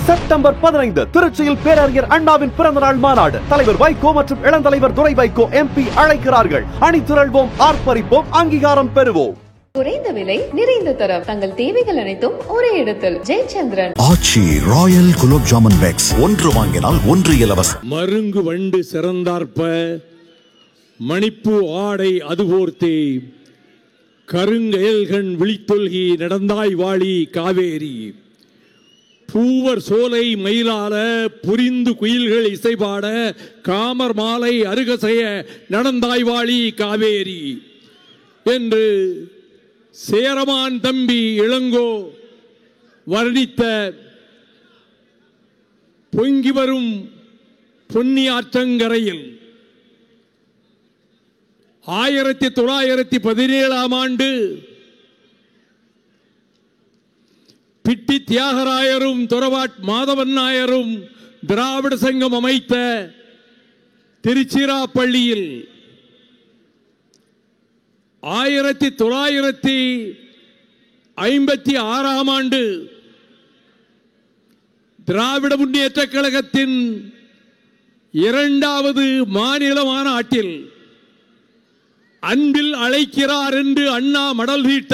September 15 திருச்சியில் பேரறிஞர் அண்ணாவின் பிறந்தநாள் மாநாடு. தலைவர் வைகோ மற்றும் இளந்தலைவர் துரை வைகோ MP அழைக்கிறார்கள். அணிதிரள்வோம், ஆர்ப்பரிப்போம், அங்கீகாரம் பெறுவோம். குறைந்த விலை, நிறைந்த தரம், தங்கள் தேவைகள் அனைத்தும் ஒரே இடத்தில். ஜெயச்சந்திரன். ஆச்சி ராயல் குலோப் ஜாமுன் பேக்ஸ், ஒன்று வாங்கினால் ஒன்று இலவசம். மருங்கு வண்டு சிறந்தார்ப்ப மணிப்பு ஆடை அதுபோர்த்தே கருங்கயல்கண் விழித்தொல்கி நடந்தாய் வாழி காவேரி. பூவர் சோலை மயிலால புரிந்து குயில்கள் இசைபாட காமர் மாலை அருகசைய நடந்தாய் வாழி காவேரி என்று சேரமான் தம்பி இளங்கோ வர்ணித்த பொங்கி வரும் பொன்னியாற்றங்கரையில் 1917ஆம் ஆண்டு பிட்டி தியாகராயரும் துறவாட் மாதவன் நாயரும் திராவிட சங்கம் அமைத்த திருச்சிராப்பள்ளியில் 1956ஆம் ஆண்டு திராவிட முன்னேற்ற கழகத்தின் 2வது மாநில மாநாட்டில் அன்பில் அழைக்கிறார் என்று அண்ணா மடல் வீட்ட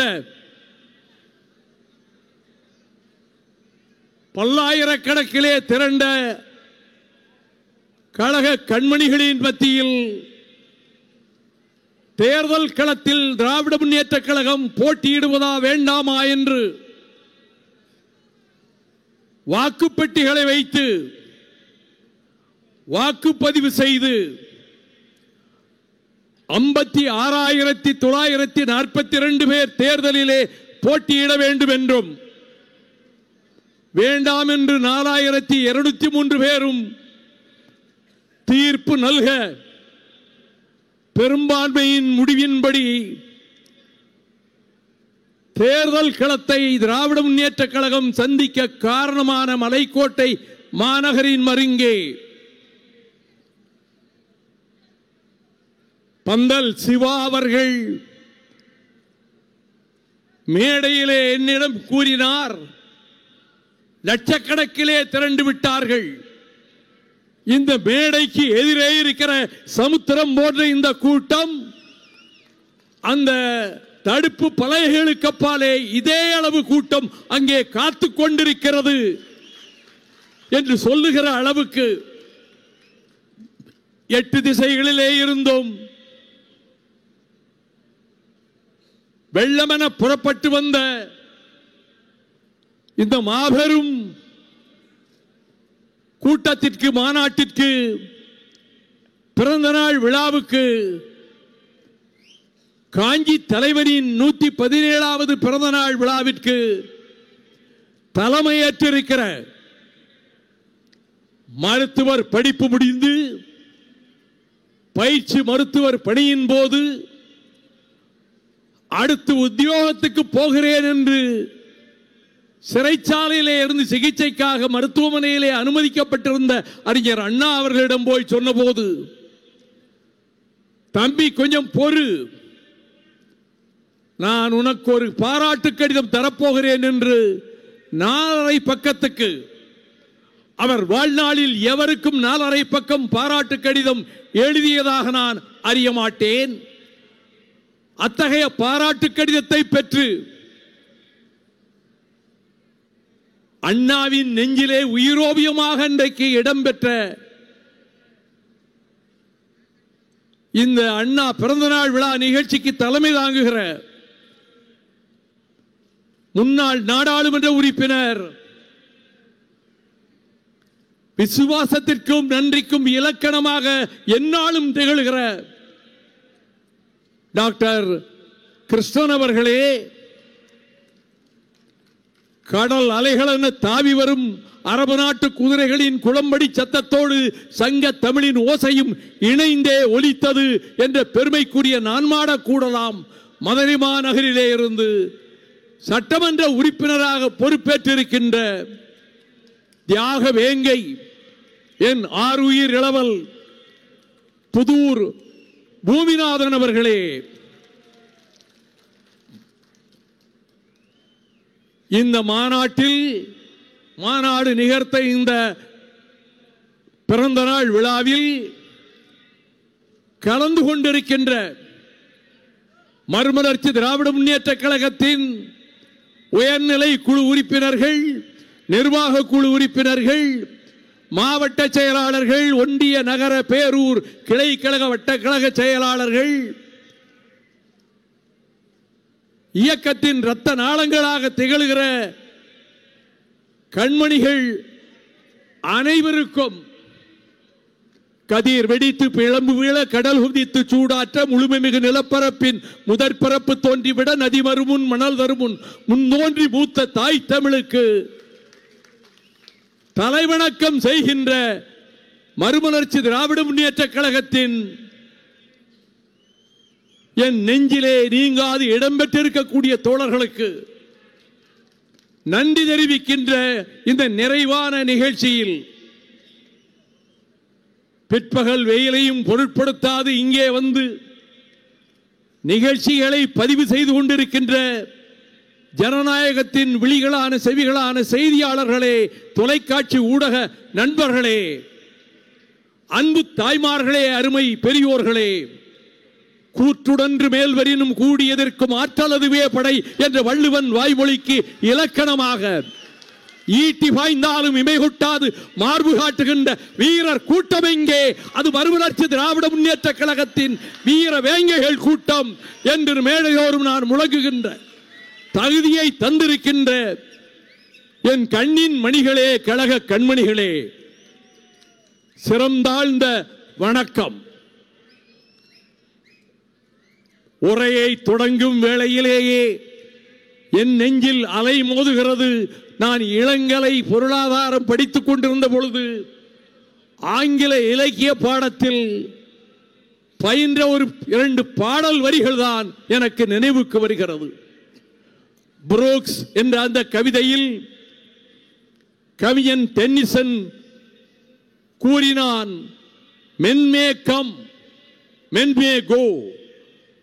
பல்லாயிரக்கணக்கிலே திரண்ட கழக கண்மணிகளின் மத்தியில் தேர்தல் களத்தில் திராவிட முன்னேற்ற கழகம் போட்டியிடுவதா வேண்டாமா என்று வாக்குப்பெட்டிகளை வைத்து வாக்குப்பதிவு செய்து 56,942 பேர் தேர்தலிலே போட்டியிட வேண்டும் என்றும் வேண்டாம் என்று 4,203 பேரும் தீர்ப்பு நல்க பெரும்பான்மையின் முடிவின்படி தேர்தல் களத்தை திராவிட முன்னேற்ற கழகம் சந்திக்க காரணமான மலைக்கோட்டை மாநகரின் மருங்கே பந்தல் சிவா அவர்கள் மேடையிலே என்னிடம் கூறினார், லட்சக்கணக்கிலே திரண்டு விட்டார்கள். இந்த மேடைக்கு எதிரே இருக்கிற சமுத்திரம் போன்ற இந்த கூட்டம் அந்த தடுப்பு பலகைகளுக்கு அப்பாலே இதே அளவு கூட்டம் அங்கே காத்து கொண்டிருக்கிறது என்று சொல்லுகிற அளவுக்கு 8 திசைகளிலே இருந்தும் வெள்ளமென புறப்பட்டு வந்த இந்த மாபெரும் கூட்டத்திற்கு, மாநாட்டிற்கு, பிறந்த நாள் விழாவுக்கு காஞ்சி தலைவரின் 117வது பிறந்த நாள் விழாவிற்கு தலைமையேற்றிருக்கிற மருத்துவர் படிப்பு முடிந்து பயிற்சி மருத்துவர் பணியின் போது அடுத்து உத்தியோகத்துக்கு போகிறேன் என்று சிறைச்சாலையிலே இருந்து சிகிச்சைக்காக மருத்துவமனையிலே அனுமதிக்கப்பட்டிருந்த அறிஞர் அண்ணா அவர்களிடம் போய் சொன்னபோது, தம்பி கொஞ்சம் பொறு, நான் உனக்கு ஒரு பாராட்டு கடிதம் தரப்போகிறேன் என்று 4½ பக்கத்துக்கு, அவர் வாழ்நாளில் எவருக்கும் 4½ பக்கம் பாராட்டு கடிதம் எழுதியதாக நான் அறிய மாட்டேன். அத்தகைய பாராட்டு கடிதத்தை பெற்று அண்ணாவின் நெஞ்சிலே உயிரோவியமாக இன்றைக்கு இடம்பெற்ற இந்த அண்ணா பிறந்தநாள் விழா நிகழ்ச்சிக்கு தலைமை தாங்குகிற முன்னாள் நாடாளுமன்ற உறுப்பினர், விசுவாசத்திற்கும் நன்றிக்கும் இலக்கணமாக எந்நாளும் திகழ்கிற டாக்டர் கிருஷ்ணன் அவர்களே, கடல் அலைகளென தாவி வரும் அரபு நாட்டு குதிரைகளின் குளம்படி சத்தத்தோடு சங்க தமிழின் ஓசையும் இணைந்தே ஒலித்தது என்ற பெருமைக்குரிய நான்மாட கூடலாம் மதுரை மாநகரிலே இருந்து சட்டமன்ற உறுப்பினராக பொறுப்பேற்றிருக்கின்ற தியாக வேங்கை என் ஆருயிர் இளவல் புதூர் பூமிநாதன் அவர்களே, இந்த மாநாட்டில் மாநாடு நிகழ்த்த இந்த பிறந்த நாள் விழாவில் கலந்து கொண்டிருக்கின்ற மறுமலர்ச்சி திராவிட முன்னேற்ற கழகத்தின் உயர்நிலை குழு உறுப்பினர்கள், நிர்வாக குழு உறுப்பினர்கள், மாவட்ட செயலாளர்கள், ஒன்றிய நகர பேரூர் கிளை கழக வட்டக்கழக செயலாளர்கள், இயக்கத்தின் இரத்த நாளங்களாக திகழ்கிற கண்மணிகள் அனைவருக்கும் கதிர் வெடித்து பிளம்பு வீழ கடல் குதித்து சூடாற்ற முழுமை மிகு நிலப்பரப்பின் முதற்பரப்பு தோன்றிவிட நதி மறுமுன் மணல் தருமுன் முன்தோன்றி மூத்த தாய் தமிழுக்கு தலைவணக்கம் செய்கின்ற மறுமலர்ச்சி திராவிட முன்னேற்ற கழகத்தின் என் நெஞ்சிலே நீங்காது இடம்பெற்றிருக்கக்கூடிய தோழர்களுக்கு நன்றி தெரிவிக்கின்ற இந்த நிறைவான நிகழ்ச்சியில் பிற்பகல் வெயிலையும் பொருட்படுத்தாது இங்கே வந்து நிகழ்ச்சிகளை பதிவு செய்து கொண்டிருக்கின்ற ஜனநாயகத்தின் விழிகளான செவிகளான செய்தியாளர்களே, தொலைக்காட்சி ஊடக நண்பர்களே, அன்பு தாய்மார்களே, அருமை பெரியோர்களே, கூற்றுடன்று மேல்வரினும் கூடியதற்கும் ஆற்றலதுவே படை என்ற வள்ளுவன் வாய்மொழிக்கு இலக்கணமாக ஈட்டி பாய்ந்தாலும் இமை கொட்டாது மார்பு காட்டுகின்ற வீரர் கூட்டம் எங்கே? அது மறுமலர்ச்சி திராவிட முன்னேற்ற கழகத்தின் வீர வேங்கைகள் கூட்டம் என்று மேடையோரும் நான் முழங்குகின்ற தகுதியை தந்திருக்கின்ற என் கண்ணின் மணிகளே, கழக கண்மணிகளே, சிறந்தாழ்ந்த வணக்கம். உரையை தொடங்கும் வேளையிலேயே என் நெஞ்சில் அலை மோதுகிறது. நான் இளங்கலை பொருளாதாரம் படித்துக் கொண்டிருந்த பொழுது ஆங்கில இலக்கிய பாடத்தில் பயின்ற ஒரு 2 பாடல் வரிகள் தான் எனக்கு நினைவுக்கு வருகிறது. புரூக்ஸ் என்ற அந்த கவிதையில் கவிஞன் டென்னிசன் கூறினான், men may come, men may go,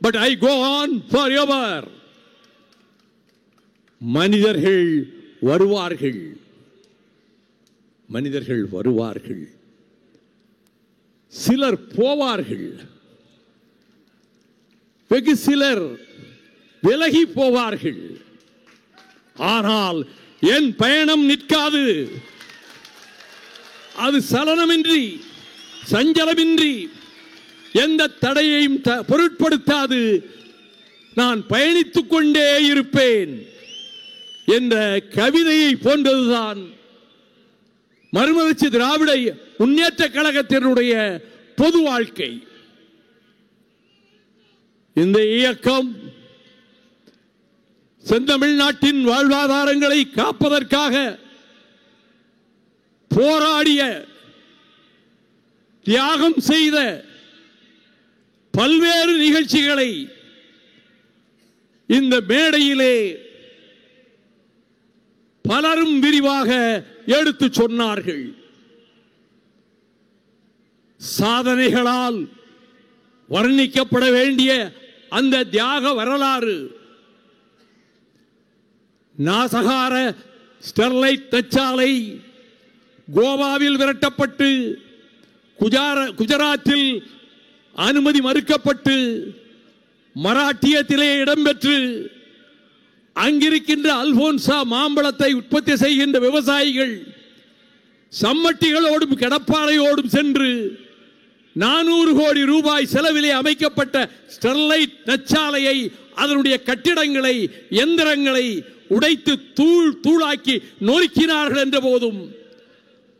but I go on forever. மனிதர்கள் வருவார்கள், மனிதர்கள் வருவார்கள், சிலர் போவார்கள், வெகு சிலர் விலகி போவார்கள். ஆனால் என் பயணம் நிற்காது. அது சலனமின்றி சஞ்சலமின்றி எந்த தடையையும் பொருட்படுத்தாது. நான் பயணித்துக் கொண்டே இருப்பேன் என்ற கவிதையை போன்றதுதான் மறுமலர்ச்சி திராவிட முன்னேற்ற கழகத்தினுடைய பொது வாழ்க்கை. இந்த இயக்கம் செந்தமிழ்நாட்டின் வாழ்வாதாரங்களை காப்பதற்காக போராடிய, தியாகம் செய்த பல்வேறு நிகழ்ச்சிகளை இந்த மேடையிலே பலரும் விரிவாக எடுத்து சொன்னார்கள். சாதனைகளால் வர்ணிக்கப்பட வேண்டிய அந்த தியாக வரலாறு, நாசகார ஸ்டெர்லைட் தொழிற்சாலை கோவாவில் விரட்டப்பட்டு குஜராத்தில் அனுமதி மறுக்கப்பட்டு மராட்டியத்திலே இடம்பெற்று அங்கிருக்கின்ற அல்போன்சா மாம்பழத்தை உற்பத்தி செய்கின்ற விவசாயிகள் சம்மட்டிகளோடும் கடப்பாறையோடும் சென்று 400 கோடி ரூபாய் செலவிலே அமைக்கப்பட்ட ஸ்டெர்லைட் தொழிற்சாலையை, அதனுடைய கட்டிடங்களை, எந்திரங்களை உடைத்து தூள் தூளாக்கி நொறுக்கினார்கள் என்ற போதும்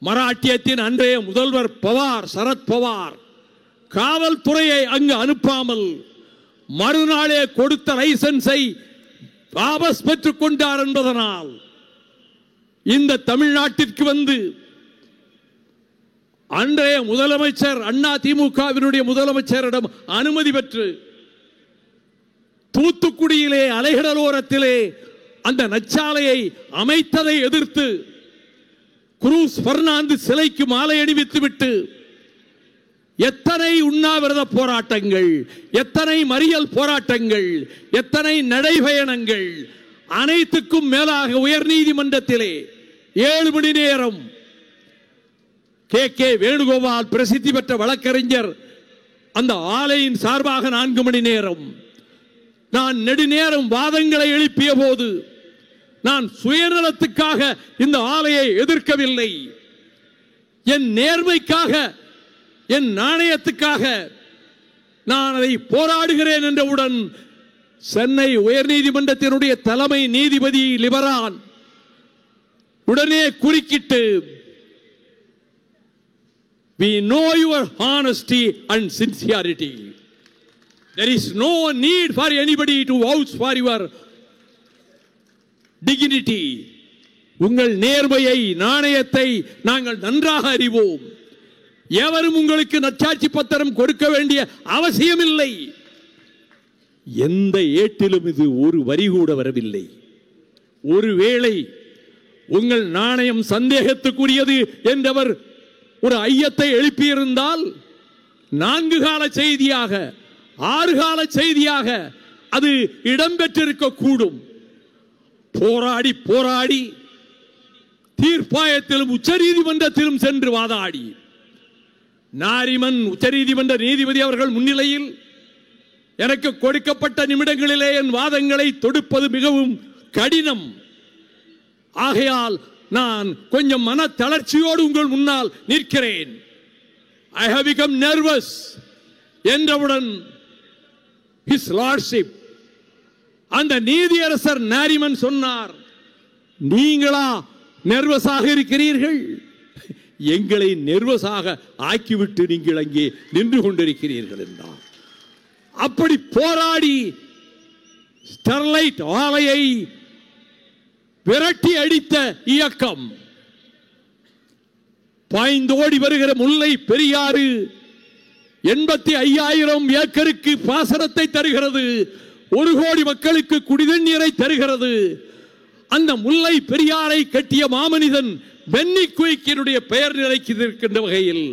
மராட்டியத்தின் அன்றைய முதல்வர் பவார், சரத் பவார், காவல்துறையை அங்கு அனுப்பாமல் மறுநாளே கொடுத்த லைசன்ஸை வாபஸ் பெற்றுக் கொண்டார் என்பதனால் இந்த தமிழ்நாட்டிற்கு வந்து அன்றைய முதலமைச்சர், அண்ணா திமுகவினுடைய முதலமைச்சரிடம் அனுமதி பெற்று தூத்துக்குடியிலே அலைகடலோரத்திலே அந்த நச்சாலையை அமைத்ததை எதிர்த்து குரூஸ் பெர்னாந்து சிலைக்கு மாலை அணிவித்து விட்டு எத்தனை உண்ணாவிரத போராட்டங்கள், எத்தனை மறியல் போராட்டங்கள், எத்தனை நடைபயணங்கள், அனைத்துக்கும் மேலாக உயர் நீதிமன்றத்திலே 7 மணி நேரம். கே வேணுகோபால் பிரசித்தி பெற்ற வழக்கறிஞர் அந்த ஆலையின் சார்பாக 4 மணி நேரம். நான் நெடுநேரம் வாதங்களை எழுப்பிய போது நான் சுயநலத்துக்காக இந்த ஆலையை எதிர்க்கவில்லை, என் நேர்மைக்காக, என் நாணயத்துக்காக நான் அதை போராடுகிறேன் என்றவுடன் சென்னை உயர்நீதிமன்றத்தினுடைய தலைமை நீதிபதி லிபரான் உடனே குறுக்கிட்டு, we know your honesty and sincerity. There is no need for anybody to vouch for your dignity. உங்கள் நேர்மையை, நாணயத்தை நாங்கள் நன்றாக அறிவோம். எவரும் உங்களுக்கு நற்சாட்சி பத்திரம் கொடுக்க வேண்டிய அவசியமில்லை. எந்த ஏட்டிலும் இது ஒரு வரி கூட வரவில்லை. ஒருவேளை உங்கள் நாணயம் சந்தேகத்துக்குரியது என்றவர் ஒரு ஐயத்தை எழுப்பியிருந்தால் 4 கால செய்தியாக, 6 கால செய்தியாக அது இடம்பெற்றிருக்க கூடும். போராடி போராடி தீர்ப்பாயத்திலும் உச்ச நீதிமன்றத்திலும் சென்று வாதாடி நாரிமன் உச்சநீதிமன்ற நீதிபதி அவர்கள் முன்னிலையில் எனக்கு கொடுக்கப்பட்ட நிமிடங்களிலே என் வாதங்களை தொடுப்பது மிகவும் கடினம். ஆகையால் நான் கொஞ்சம் மன தளர்ச்சியோடு உங்கள் முன்னால் நிற்கிறேன். I have become nervous என்றவுடன் His Lordship அந்த நீதியரசர் நாரிமன் சொன்னார், நீங்களா நர்வஸாக இருக்கிறீர்கள்? எங்களை நர்வஸாக ஆக்கிவிட்டு நீங்கள் அங்கே நின்று கொண்டிருக்கிறீர்கள் என்றார். அப்படி போராடி ஸ்டெர்லைட் ஆலையை விரட்டி அடித்த இயக்கம், பாய்ந்தோடி வருகிற முல்லை பெரியாறு 85,000 ஏக்கருக்கு பாசனத்தை தருகிறது, 1 கோடி மக்களுக்கு குடிதண்ணீரை தருகிறது. அந்த முல்லை பெரியாரை கட்டிய மாமனிதன் பென்னி குயிக்கினுடைய பெயர் நிலைக்கின்ற வகையில்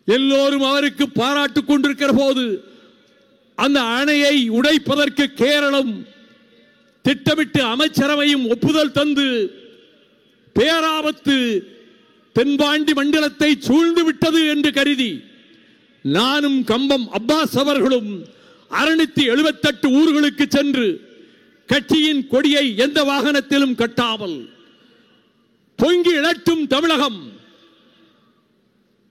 எல்லோரும் அவருக்கு பாராட்டுக் கொண்டிருக்கிற போது அந்த அணையை உடைப்பதற்கு கேரளம் திட்டமிட்டு அமைச்சரவையும் ஒப்புதல் தந்து பேராபத்து தென்பாண்டி மண்டலத்தை சூழ்ந்து விட்டது என்று கருதி நானும் கம்பம் அப்பாஸ் அவர்களும் 678 ஊர்களுக்கு சென்று கட்சியின் கொடியை எந்த வாகனத்திலும் கட்டாமல் பொங்கி இழட்டும் தமிழகம்,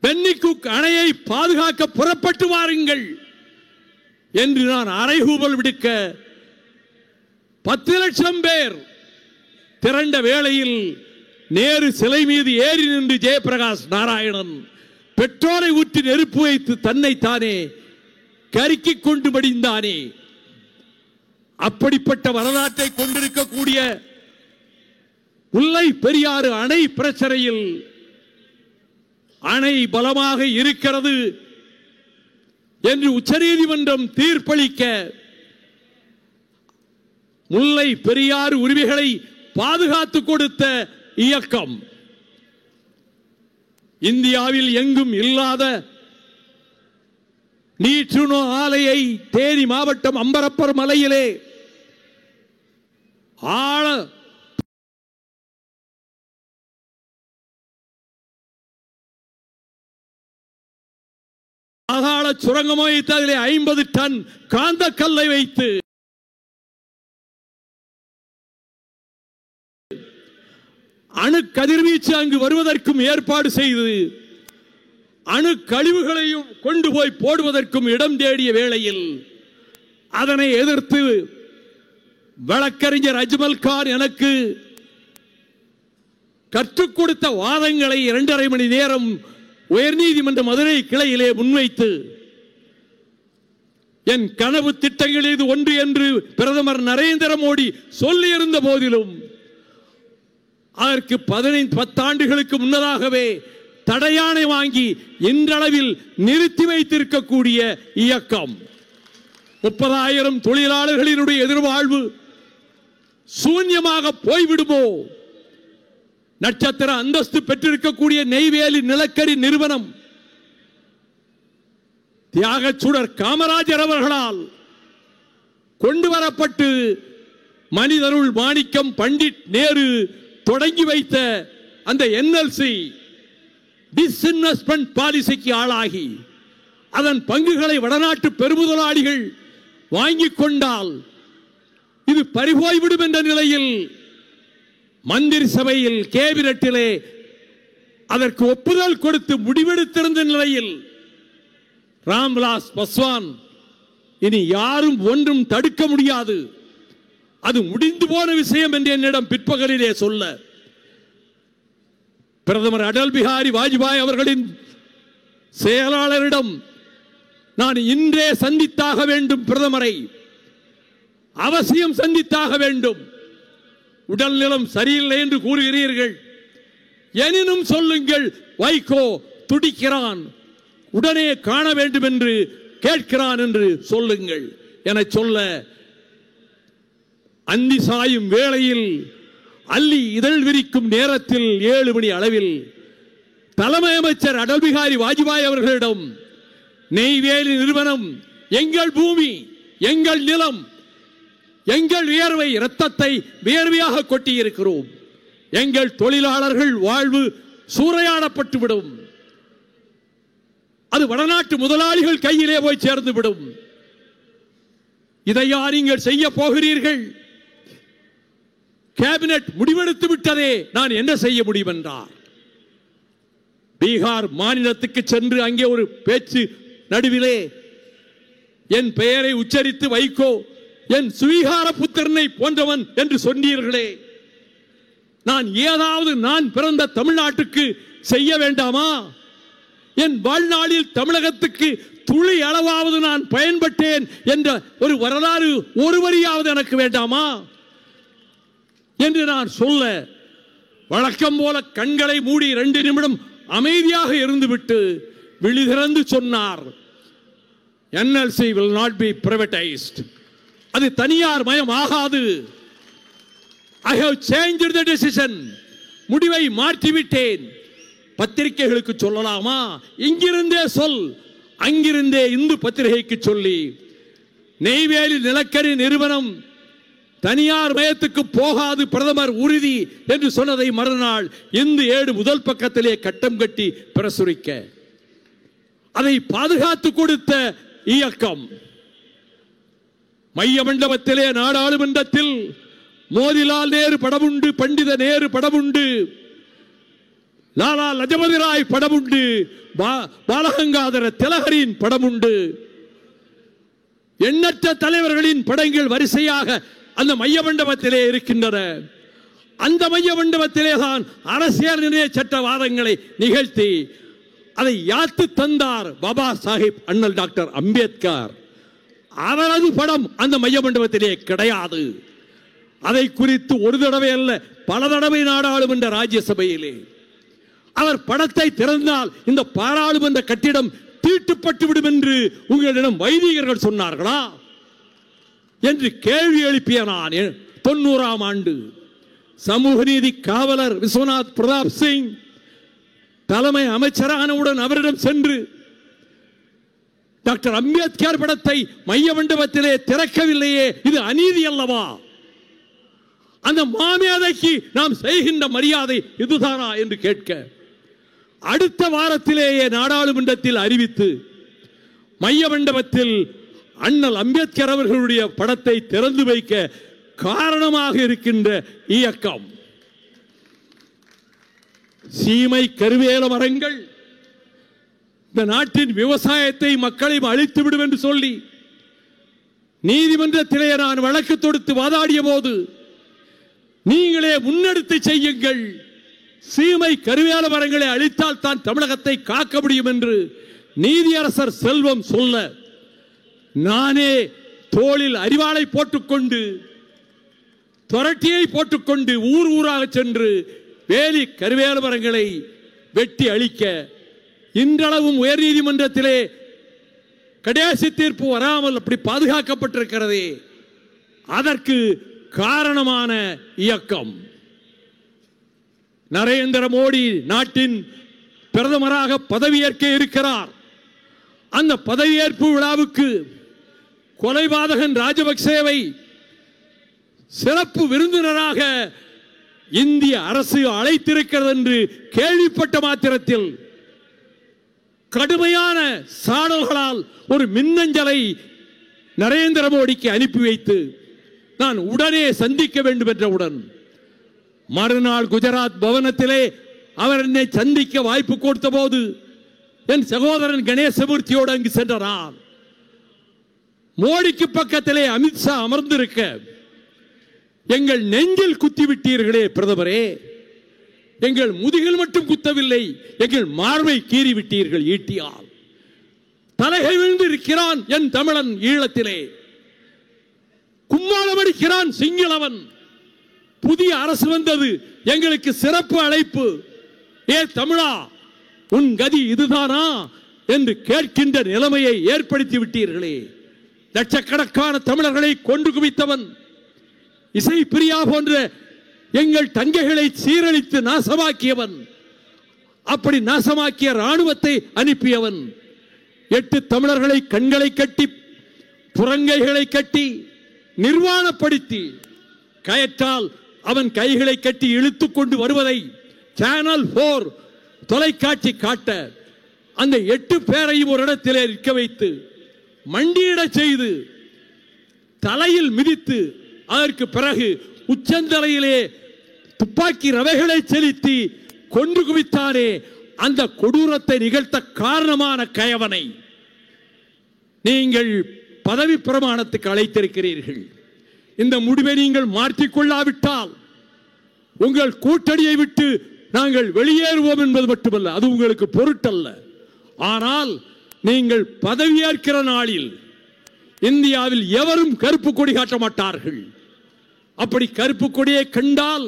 பென்னிக்குக் அணையை பாதுகாக்க புறப்பட்டு வாருங்கள் என்று நான் அறைகூவல் விடுக்க 10 லட்சம் பேர் திரண்ட வேளையில் நேரு சிலை மீது ஏறி நின்று ஜெயபிரகாஷ் நாராயணன் பெட்ரோலை ஊற்றி நெருப்பு வைத்து தன்னைத்தானே கருக்கிக் கொண்டு மடிந்தானே. அப்படிப்பட்ட வரலாற்றை கொண்டிருக்கக்கூடிய முல்லை பெரியாறு அணை பிரச்சனையில் அணை பலமாக இருக்கிறது என்று உச்சநீதிமன்றம் தீர்ப்பளிக்க முல்லை பெரியாறு உரிமைகளை பாதுகாத்து கொடுத்த இயக்கம், இந்தியாவில் எங்கும் இல்லாத நீற்றுணோ ஆலையை தேனி மாவட்டம் அம்பரப்பர் மலையிலே ஆழ பாதாள சுரங்கம் வைத்து அதிலே 50 டன் காந்த கல்லை வைத்து அணு கதிர்வீச்சு அங்கு வருவதற்கும் ஏற்பாடு செய்து அணு கழிவுகளையும் கொண்டு போய் போடுவதற்கும் இடம் தேடிய வேளையில் அதனை எதிர்த்து வழக்கறிஞர் அஜ்மல் கான் எனக்கு கற்றுக் கொடுத்த வாதங்களை 2.5 மணி நேரம் உயர்நீதிமன்ற மதுரை கிளையிலே முன்வைத்து என் கனவு திட்டங்களில் இது ஒன்று என்று பிரதமர் நரேந்திர மோடி சொல்லியிருந்த போதிலும் அதற்கு 10 ஆண்டுகளுக்கு முன்னதாகவே தடையாணை வாங்கி இன்றளவில் நிறுத்தி வைத்திருக்கக்கூடிய இயக்கம், 30,000 தொழிலாளர்களினுடைய எதிர்வாழ்வு சூன்யமாக போய்விடுமோ? நட்சத்திர அந்தஸ்து பெற்றிருக்கக்கூடிய நெய்வேலி நிலக்கரி நிறுவனம் தியாகச்சுடர் காமராஜர் அவர்களால் கொண்டு வரப்பட்டு மனிதருள் மாணிக்கம் பண்டிட் நேரு தொடங்கி வைத்த அந்த என்எல்சி டிஸ்இன்வெஸ்ட்மென்ட் பாலிசிக்கு ஆளாகி அதன் பங்குகளை வடநாட்டு பெருமுதலாளிகள் வாங்கிக் கொண்டால் இது பறிபோய்விடும் என்ற நிலையில் மந்திரி சபையில் கேபினட்டிலே அதற்கு ஒப்புதல் கொடுத்து முடிவெடுத்திருந்த நிலையில் ராம்விலாஸ் பாஸ்வான் இனி யாரும் ஒன்றும் தடுக்க முடியாது, அது முடிந்து போன விஷயம் என்று என்னிடம் பிற்பகலிலே சொல்ல பிரதமர் அடல் பிஹாரி வாஜ்பாய் அவர்களின் செயலாளரிடம் நான் இன்றே சந்தித்தாக வேண்டும், பிரதமரை அவசியம் சந்தித்தாக வேண்டும், உடல் நலம் சரியில்லை என்று கூறுகிறீர்கள், எனினும் சொல்லுங்கள், வைகோ துடிக்கிறான், உடனே காண வேண்டும் என்று கேட்கிறான் என்று சொல்லுங்கள் என சொல்ல அந்தி சாயும் வேளையில் அள்ளி இதழ் விரிக்கும் நேரத்தில் 7 மணி அளவில் தலைமை அமைச்சர் அடல் பிஹாரி வாஜ்பாய் அவர்களிடம் நெய்வேலி நிறுவனம் எங்கள் பூமி, எங்கள் நிலம், எங்கள் வியர்வை இரத்தத்தை வியர்வையாக கொட்டியிருக்கிறோம், எங்கள் தொழிலாளர்கள் வாழ்வு சூறையாடப்பட்டுவிடும், அது வடநாட்டு முதலாளிகள் கையிலே போய் சேர்ந்துவிடும், இதையா நீங்கள் செய்ய போகிறீர்கள்? கேபினட் முடிவெடுத்து விட்டதே, நான் என்ன செய்ய முடியும் என்றார். பீகார் மாநிலத்துக்கு சென்று அங்கே ஒரு பேச்சு நடுவிலே என் பெயரை உச்சரித்து வைகோ என் சுவீகார புத்திரனை போன்றவன் என்று சொன்னீர்களே, நான் ஏதாவது நான் பிறந்த தமிழ்நாட்டுக்கு செய்ய வேண்டாமா? என் வாழ்நாளில் தமிழகத்துக்கு துளி அளவாவது நான் பயன்பட்டேன் என்ற ஒரு வரலாறு ஒரு வரியாவது எனக்கு வேண்டாமா என்று நான் சொல்ல, வழக்கம் போல கண்களை மூடி 2 நிமிடம் அமைதியாக இருந்துவிட்டு விழிதிறந்து சொன்னார், NLC will not be privatized, அது தனியார் மயம் ஆகாது, I have changed the decision, முடிவை மாற்றிவிட்டேன். பத்திரிகைகளுக்கு சொல்லலாமா? இங்கிருந்தே சொல், அங்கிருந்தே இந்து பத்திரிகைக்கு சொல்லி நெய்வேலி நிலக்கரி நிறுவனம் தனியார் மயத்துக்கு போகாது, பிரதமர் உறுதி என்று சொன்னதை மறுநாள் இந்து ஏடு முதல் பக்கத்திலே கட்டம் கட்டி பிரசுரிக்க அதை பாதுகாத்து கொடுத்த இயக்கம் மைய மண்டபத்திலே நாடாளுமன்றத்தில் மோதிலால் நேரு படமுண்டு, பண்டித நேரு படமுண்டு, லாலா லஜபதி ராய் படமுண்டு, பாலகங்காதர திலகரின் படமுண்டு, எண்ணற்ற தலைவர்களின் படங்கள் வரிசையாக அந்த மைய மண்டபத்திலே இருக்கின்றன. அந்த மைய மண்டபத்திலே தான் அரசியல் நிர்ணய சட்டவாதங்களை நிகழ்த்தி அதை யாத்து தந்தார் பாபா சாஹிப் அண்ணல் டாக்டர் அம்பேத்கர். அவரது படம் அந்த மைய மண்டபத்திலே கிடையாது. அதை குறித்து ஒரு தடவை அல்ல, பல தடவை நாடாளுமன்ற ராஜ்யசபையிலே அவர் படத்தை திறந்தால் இந்த பாராளுமன்ற கட்டிடம் தீட்டுப்பட்டு விடும் என்று உங்களிடம் வைதிகர்கள் சொன்னார்களா என்று கேள்வி எழுப்பிய நான் 90ஆம் ஆண்டு சமூக நீதி காவலர் விஸ்வநாத் பிரதாப் சிங் தலைமை அமைச்சரானவுடன் அவரிடம் சென்று டாக்டர் அம்பேத்கர் படத்தை மைய மண்டபத்திலே திறக்கவில்லையே, இது அநீதி அல்லவா? அந்த மாமேதைக்கு நாம் செய்கின்ற மரியாதை இதுதானா என்று கேட்க, அடுத்த வாரத்திலேயே நாடாளுமன்றத்தில் அறிவித்து மைய மண்டபத்தில் அண்ணல் அம்பேத்கர் அவர்களுடைய படத்தை திறந்து வைக்க காரணமாக இருக்கின்ற இயக்கம் சீமை கருவேல மரங்கள் இந்த நாட்டின் விவசாயத்தை மக்களையும் அழித்துவிடும் என்று சொல்லி நீதிமன்றத்திலே நான் வழக்கு தொடுத்து வாதாடிய போது நீங்களே முன்னெடுத்து செய்யுங்கள், சீமை கருவேல மரங்களை அழித்தால் தான் தமிழகத்தை காக்க முடியும் என்று நீதியரசர் செல்வம் சொல்ல, நானே தோளில் அரிவாளை போட்டுக்கொண்டு தொரட்டியை போட்டுக்கொண்டு ஊர் ஊராக சென்று வேலி கருவேல மரங்களை வெட்டி அழிக்க இன்றளவும் உயர் நீதிமன்றத்திலே கடைசி தீர்ப்பு வராமல் அப்படி பாதுகாக்கப்பட்டிருக்கிறதே, அதற்கு காரணமான இயக்கம். நரேந்திர மோடி நாட்டின் பிரதமராக பதவியேற்க இருக்கிறார். அந்த பதவியேற்பு விழாவுக்கு கொலைபாதகன் ராஜபக்சேவை சிறப்பு விருந்தினராக இந்திய அரசு அழைத்திருக்கிறது என்று கேள்விப்பட்ட மாத்திரத்தில் கடுமையான சாடல்களால் ஒரு மின்னஞ்சலை நரேந்திர மோடிக்கு அனுப்பி வைத்து நான் உடனே சந்திக்க வேண்டும் என்றவுடன் மறுநாள் குஜராத் பவனத்திலே அவர் என்னை சந்திக்க வாய்ப்பு கொடுத்த போது என் சகோதரன் கணேசமூர்த்தியோடு அங்கு சென்றார். மோடிக்கு பக்கத்திலே அமித்ஷா அமர்ந்திருக்க எங்கள் நெஞ்சில் குத்திவிட்டீர்களே பிரதமரே, எங்கள் முதுகில் மட்டும் குத்தவில்லை, எங்கள் மார்பை கீறி விட்டீர்கள் ஈட்டியால். தலைகை விழுந்து இருக்கிறான் என் தமிழன் ஈழத்திலே, கும்மாளம் அடிக்கிறான் சிங்களவன். புதிய அரசு வந்தது, எங்களுக்கு சிறப்பு அழைப்பு. ஏ தமிழா, உன் கதி இதுதானா என்று கேட்கின்ற நிலைமையை ஏற்படுத்தி விட்டீர்களே. லட்சக்கணக்கான தமிழர்களை கொண்டு குவித்தவன், இசை பிரியா போன்ற எங்கள் தங்கைகளை சீரழித்து நாசமாக்கியவன், அப்படி நாசமாக்கிய ராணுவத்தை அனுப்பியவன், 8 தமிழர்களை கண்களை கட்டி புறங்கைகளை கட்டி நிர்வாணப்படுத்தி கயற்றால் அவன் கைகளை கட்டி இழுத்துக் கொண்டு வருவதை சேனல் 4 தொலைக்காட்சி காட்ட அந்த 8 பேரையும் ஒரு இடத்திலே நிற்க வைத்து மண்டியிட செய்து தலையில் மிதித்து அதற்கு பிறகு உச்சந்தலையிலே துப்பாக்கி ரவைகளை செலுத்தி கொன்று குவித்தானே, அந்த கொடூரத்தை நிகழ்த்த காரணமான கயவனை நீங்கள் பதவி பிரமாணத்துக்கு அழைத்திருக்கிறீர்கள். இந்த முடிவை நீங்கள் மாற்றிக்கொள்ளாவிட்டால் உங்கள் கூட்டணியை விட்டு நாங்கள் வெளியேறுவோம் என்பது மட்டுமல்ல, அது உங்களுக்கு பொருட்டல்ல. ஆனால் நீங்கள் பதவியேற்கிற நாளில் இந்தியாவில் எவரும் கருப்பு கொடி காட்ட மாட்டார்கள். அப்படி கருப்பு கொடியை கண்டால்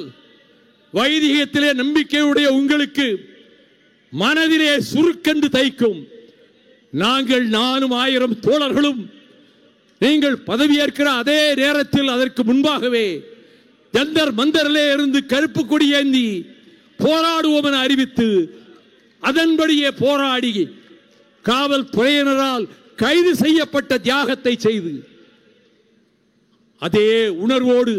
வைதிகத்திலே நம்பிக்கையுடைய உங்களுக்கு மனதிலே சுருக்கென்று தைக்கும். நாங்கள் 4,000 தோழர்களும் நீங்கள் பதவியேற்கிற அதே நேரத்தில் அதற்கு முன்பாகவே ஜந்தர் மந்தரிலே இருந்து கருப்பு கொடி ஏந்தி போராடுவோம் என அறிவித்து அதன்படியே போராடி காவல்துறையினரால் கைது செய்யப்பட்ட தியாகத்தை செய்து அதே உணர்வோடு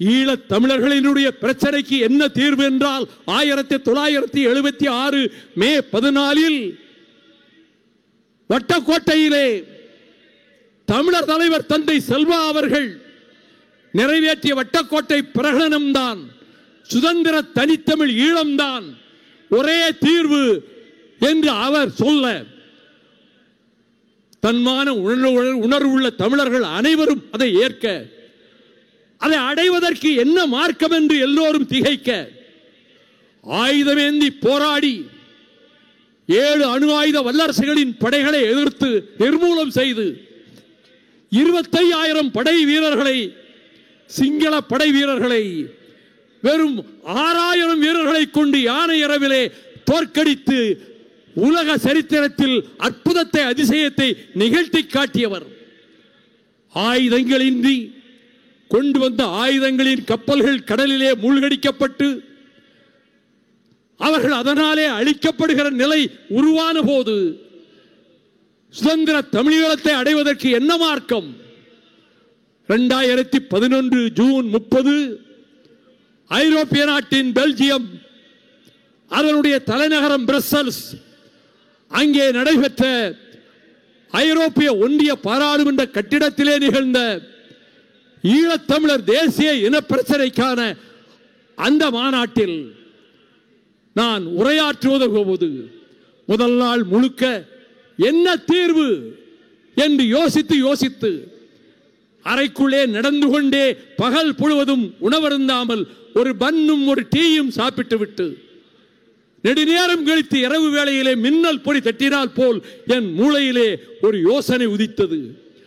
ஈழத் தமிழர்களினுடைய பிரச்சனைக்கு என்ன தீர்வு என்றால் 1976 மே 14 வட்டக்கோட்டையிலே தமிழர் தலைவர் தந்தை செல்வா அவர்கள் நிறைவேற்றிய வட்டக்கோட்டை பிரகடனம்தான், சுதந்திர தனித்தமிழ் ஈழம்தான் ஒரே தீர்வு என்று அவர் சொல்ல தன்மான உணர்வுள்ள தமிழர்கள் அனைவரும் அதை ஏற்க, அதை அடைவதற்கு என்ன மார்க்கம் என்று எல்லோரும் திகைக்க ஆயுதமேந்தி போராடி 7 அணு ஆயுத வல்லரசுகளின் படைகளை எதிர்த்து நிர்மூலம் செய்து 25,000 படை வீரர்களை, சிங்கள படை வீரர்களை வெறும் 6,000 வீரர்களை கொண்டு யானை இரவிலே தோற்கடித்து உலக சரித்திரத்தில் அற்புதத்தை அதிசயத்தை நிகழ்த்தி காட்டியவர். ஆயுதங்களின்றி கொண்டு வந்த ஆயுதங்களின் கப்பல்கள் கடலிலே மூழ்கடிக்கப்பட்டு அவர்கள் அதனாலே அழிக்கப்படுகிற நிலை உருவான போது சுதந்திர தமிழீழத்தை அடைவதற்கு என்ன மார்க்கம்? 2011 ஜூன் 30 ஐரோப்பிய நாட்டின் பெல்ஜியம் அதனுடைய தலைநகரம் பிரசல்ஸ் அங்கே நடைபெற்ற ஐரோப்பிய ஒன்றிய பாராளுமன்ற கட்டிடத்திலே நிகழ்ந்த ஈழத்தமிழர் தேசிய இன பிரச்சனைக்கான அந்த மாநாட்டில் நான் உரையாற்றுவதற்கு போது முதல் நாள் முழுக்க என்ன தீர்வு என்று யோசித்து அறைக்குள்ளே நடந்து கொண்டே பகல் முழுவதும் உணவருந்தாமல் ஒரு பன்னும் ஒரு டீயும் சாப்பிட்டு விட்டு நெடுநேரம் கழித்து இரவு வேளையிலே மின்னல் பொறி தட்டினால் போல் என் மூளையிலே ஒரு யோசனை உதித்தது.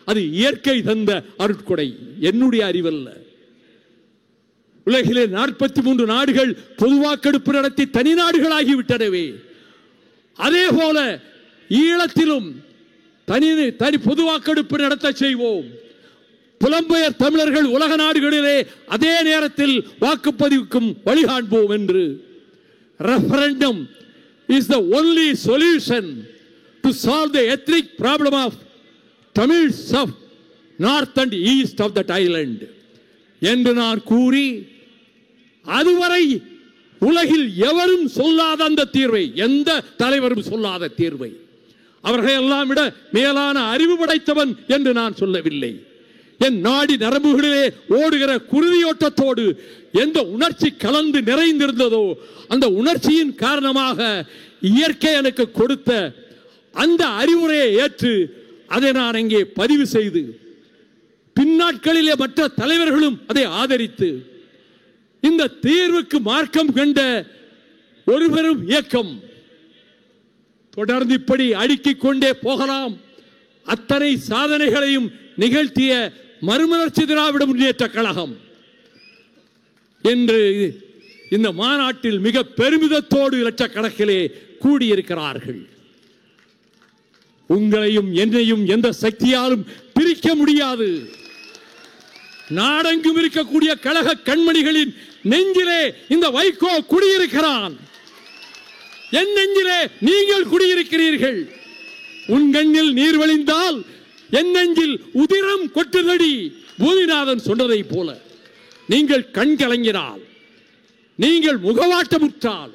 அது இயற்கை தந்த அருட்கொடை, என்னுடைய அறிவல்ல. உலகிலே 43 நாடுகள் பொதுவாக்கெடுப்பு நடத்தி தனி நாடுகளாகிவிட்டனவே, அதே போல ஈழத்திலும் தனி பொதுவாக்கெடுப்பு நடத்த செய்வோம். புலம்பெயர் தமிழர்கள் உலக நாடுகளிலே அதே நேரத்தில் வாக்குப்பதிவுக்கும் வழிகாண்போம் என்று. Referendum is the only solution to solve the ethnic problem of Tamils of north and east of that island. என்று நான் கூறி, அதுவரை உலகில் எவரும் சொல்லாத அந்த தீர்வை, எந்த தலைவரும் சொல்லாத தீர்வை, அவர்கள் எல்லாம் விட மேலான அறிவு படைத்தவன் என்று நான் சொல்லவில்லை. என் நாடி நரம்புகளிலே ஓடுகிற குருதியோட்டத்தோடு எந்த உணர்ச்சி கலந்து நிறைந்திருந்ததோ அந்த உணர்ச்சியின் காரணமாக இயற்கை எனக்கு கொடுத்த அந்த அறிவுரையை ஏற்று அதை நான் அங்கே பதிவு செய்து, பின்னாட்களிலே மற்ற தலைவர்களும் அதை ஆதரித்து, இந்த தீர்வுக்கு மார்க்கம் கண்ட ஒரு பெரும் இயக்கம் தொடர்ந்து இப்படி அடுக்கிக் கொண்டே போகலாம். அத்தனை சாதனைகளையும் நிகழ்த்திய மறுமலர்ச்சி திராவிட முன்னேற்ற கழகம் என்று இந்த மாநாட்டில் மிக பெருமிதத்தோடு லட்சக்கணக்கிலே கூடியிருக்கிறார்கள். உங்களையும் என்னையும் எந்த சக்தியாலும் பிரிக்க முடியாது. நாடெங்கும் இருக்கக்கூடிய கழக கண்மணிகளின் நெஞ்சிலே இந்த வைகோ குடியிருக்கிறான். என் நெஞ்சிலே நீங்கள் குடியிருக்கிறீர்கள். உன் கண்ணில் நீர் வழிந்தால் என் நெஞ்சில் உதிரம் கொட்டுதடி. பூமிநாதன் சொன்னதை போல நீங்கள் கண் கலங்கினால், நீங்கள் முகவாட்டமுற்றால்,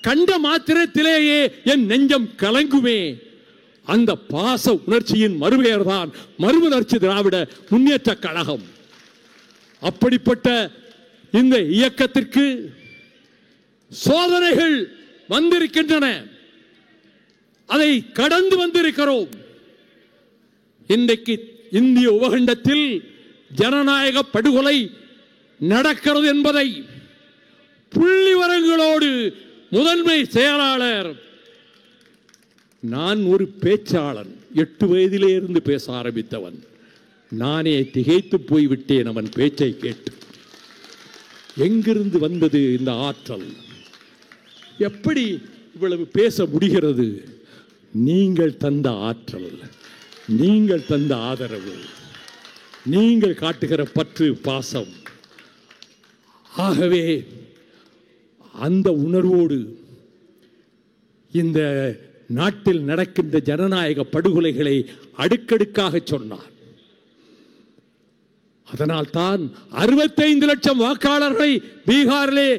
கண்ட மாத்திரத்திலேயே என் நெஞ்சம் கலங்குமே. அந்த பாச உணர்ச்சியின் மறுபெயர் தான் மறுமலர்ச்சி திராவிட முன்னேற்ற கழகம். அப்படிப்பட்ட இந்த இயக்கத்திற்கு சோதனைகள் வந்திருக்கின்றன. அதை கடந்து வந்திருக்கிறோம். இன்றைக்கு இந்திய உபகண்டத்தில் ஜனநாயக படுகொலை நடக்கிறது என்பதை புள்ளிவரங்களோடு முதன்மை செயலாளர், நான் ஒரு பேச்சாளன், 8 வயதிலே இருந்து பேச ஆரம்பித்தவன், நானே திகைத்து போய்விட்டேன் அவன் பேச்சை கேட்டு. எங்கிருந்து வந்தது இந்த ஆற்றல்? எப்படி இவ்வளவு பேச முடிகிறது? நீங்கள் தந்த ஆற்றல், நீங்கள் தந்த ஆதரவு, நீங்கள் காட்டுகிற பற்று, பாசம். ஆகவே அந்த உணர்வோடு இந்த நாட்டில் நடக்கின்ற ஜனநாயக படுகொலைகளை அடுக்கடுக்காக சொன்னார். அதனால் தான் 65 லட்சம் வாக்காளர்களை பீகாரிலே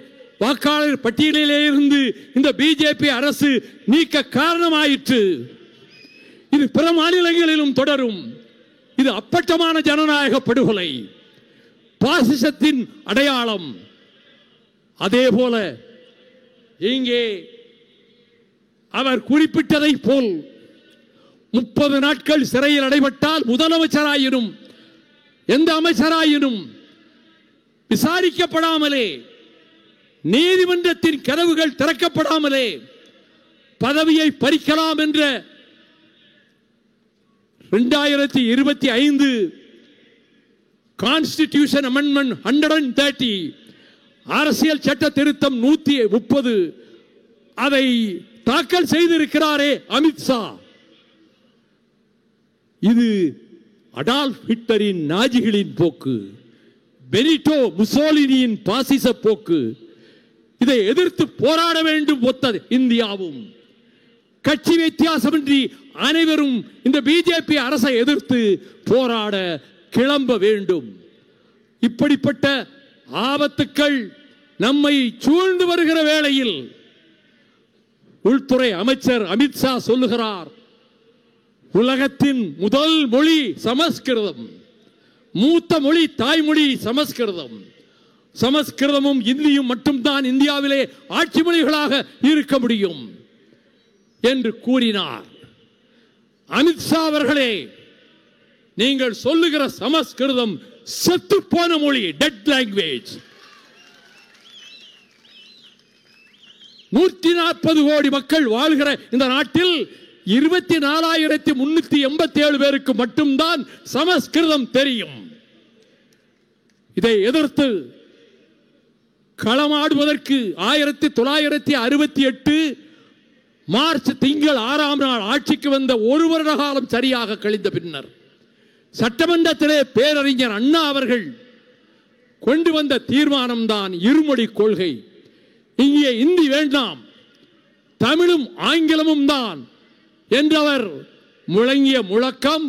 வாக்காளர் பட்டியலிலே இருந்து இந்த பிஜேபி அரசு நீக்க காரணமாயிற்று. இது பிற மாநிலங்களிலும் தொடரும். இது அப்பட்டமான ஜனநாயக படுகொலை, பாசிசத்தின் அடையாளம். அதே போல இங்கே அவர் குறிப்பிட்டதை போல் 30 நாட்கள் சிறையில் அடைபட்டால் முதலமைச்சராயினும் எந்த அமைச்சராயினும் விசாரிக்கப்படாமலே, நீதிமன்றத்தின் கதவுகள் திறக்கப்படாமலே பதவியை பறிக்கலாம் என்ற 2025 கான்ஸ்டிடியூஷன் அமெண்ட்மென்ட் 130 அரசியல் சட்ட திருத்தம் 130 அதை தாக்கல் செய்திருக்கிறாரே அமித்ஷா. இது அடால்ஃப் ஹிட்லரின் நாஜிகளின் போக்கு, பெனிட்டோ முசோலினியின் பாசிச போக்கு. இதை எதிர்த்து போராட வேண்டும் ஒத்த இந்தியாவும். கட்சி வித்தியாசமின்றி அனைவரும் இந்த பிஜேபி அரசை எதிர்த்து போராட கிளம்ப வேண்டும். இப்படிப்பட்ட ஆபத்துக்கள் நம்மை சூழ்ந்து வருகிற வேளையில் உள்துறை அமைச்சர் அமித்ஷா சொல்லுகிறார், உலகத்தின் முதல் மொழி சமஸ்கிருதம், மூத்த மொழி தாய்மொழி சமஸ்கிருதம், சமஸ்கிருதமும் இந்தியும் மட்டும்தான் இந்தியாவிலே ஆட்சி மொழிகளாக இருக்க முடியும் என்று கூறினார். அமித்ஷா அவர்களே, நீங்கள் சொல்லுகிற சமஸ்கிருதம் செத்து போன மொழி, டெட் லாங்குவேஜ். 140 கோடி மக்கள் வாழ்கிற இந்த நாட்டில் 24,387 பேருக்கு மட்டும்தான் சமஸ்கிருதம் தெரியும். இதை எதிர்த்து களமாடுவதற்கு 1968 மார்ச் திங்கள் 6ஆம் நாள் ஆட்சிக்கு வந்த 1 வருட காலம் சரியாக கழிந்த பின்னர் சட்டமன்றத்திலே பேரறிஞர் அண்ணா அவர்கள் கொண்டு வந்த தீர்மானம் தான் இருமொழி கொள்கை. இங்கே இந்தி வேண்டாம், தமிழும் ஆங்கிலமும் தான் என்றவர் முழங்கிய முழக்கம்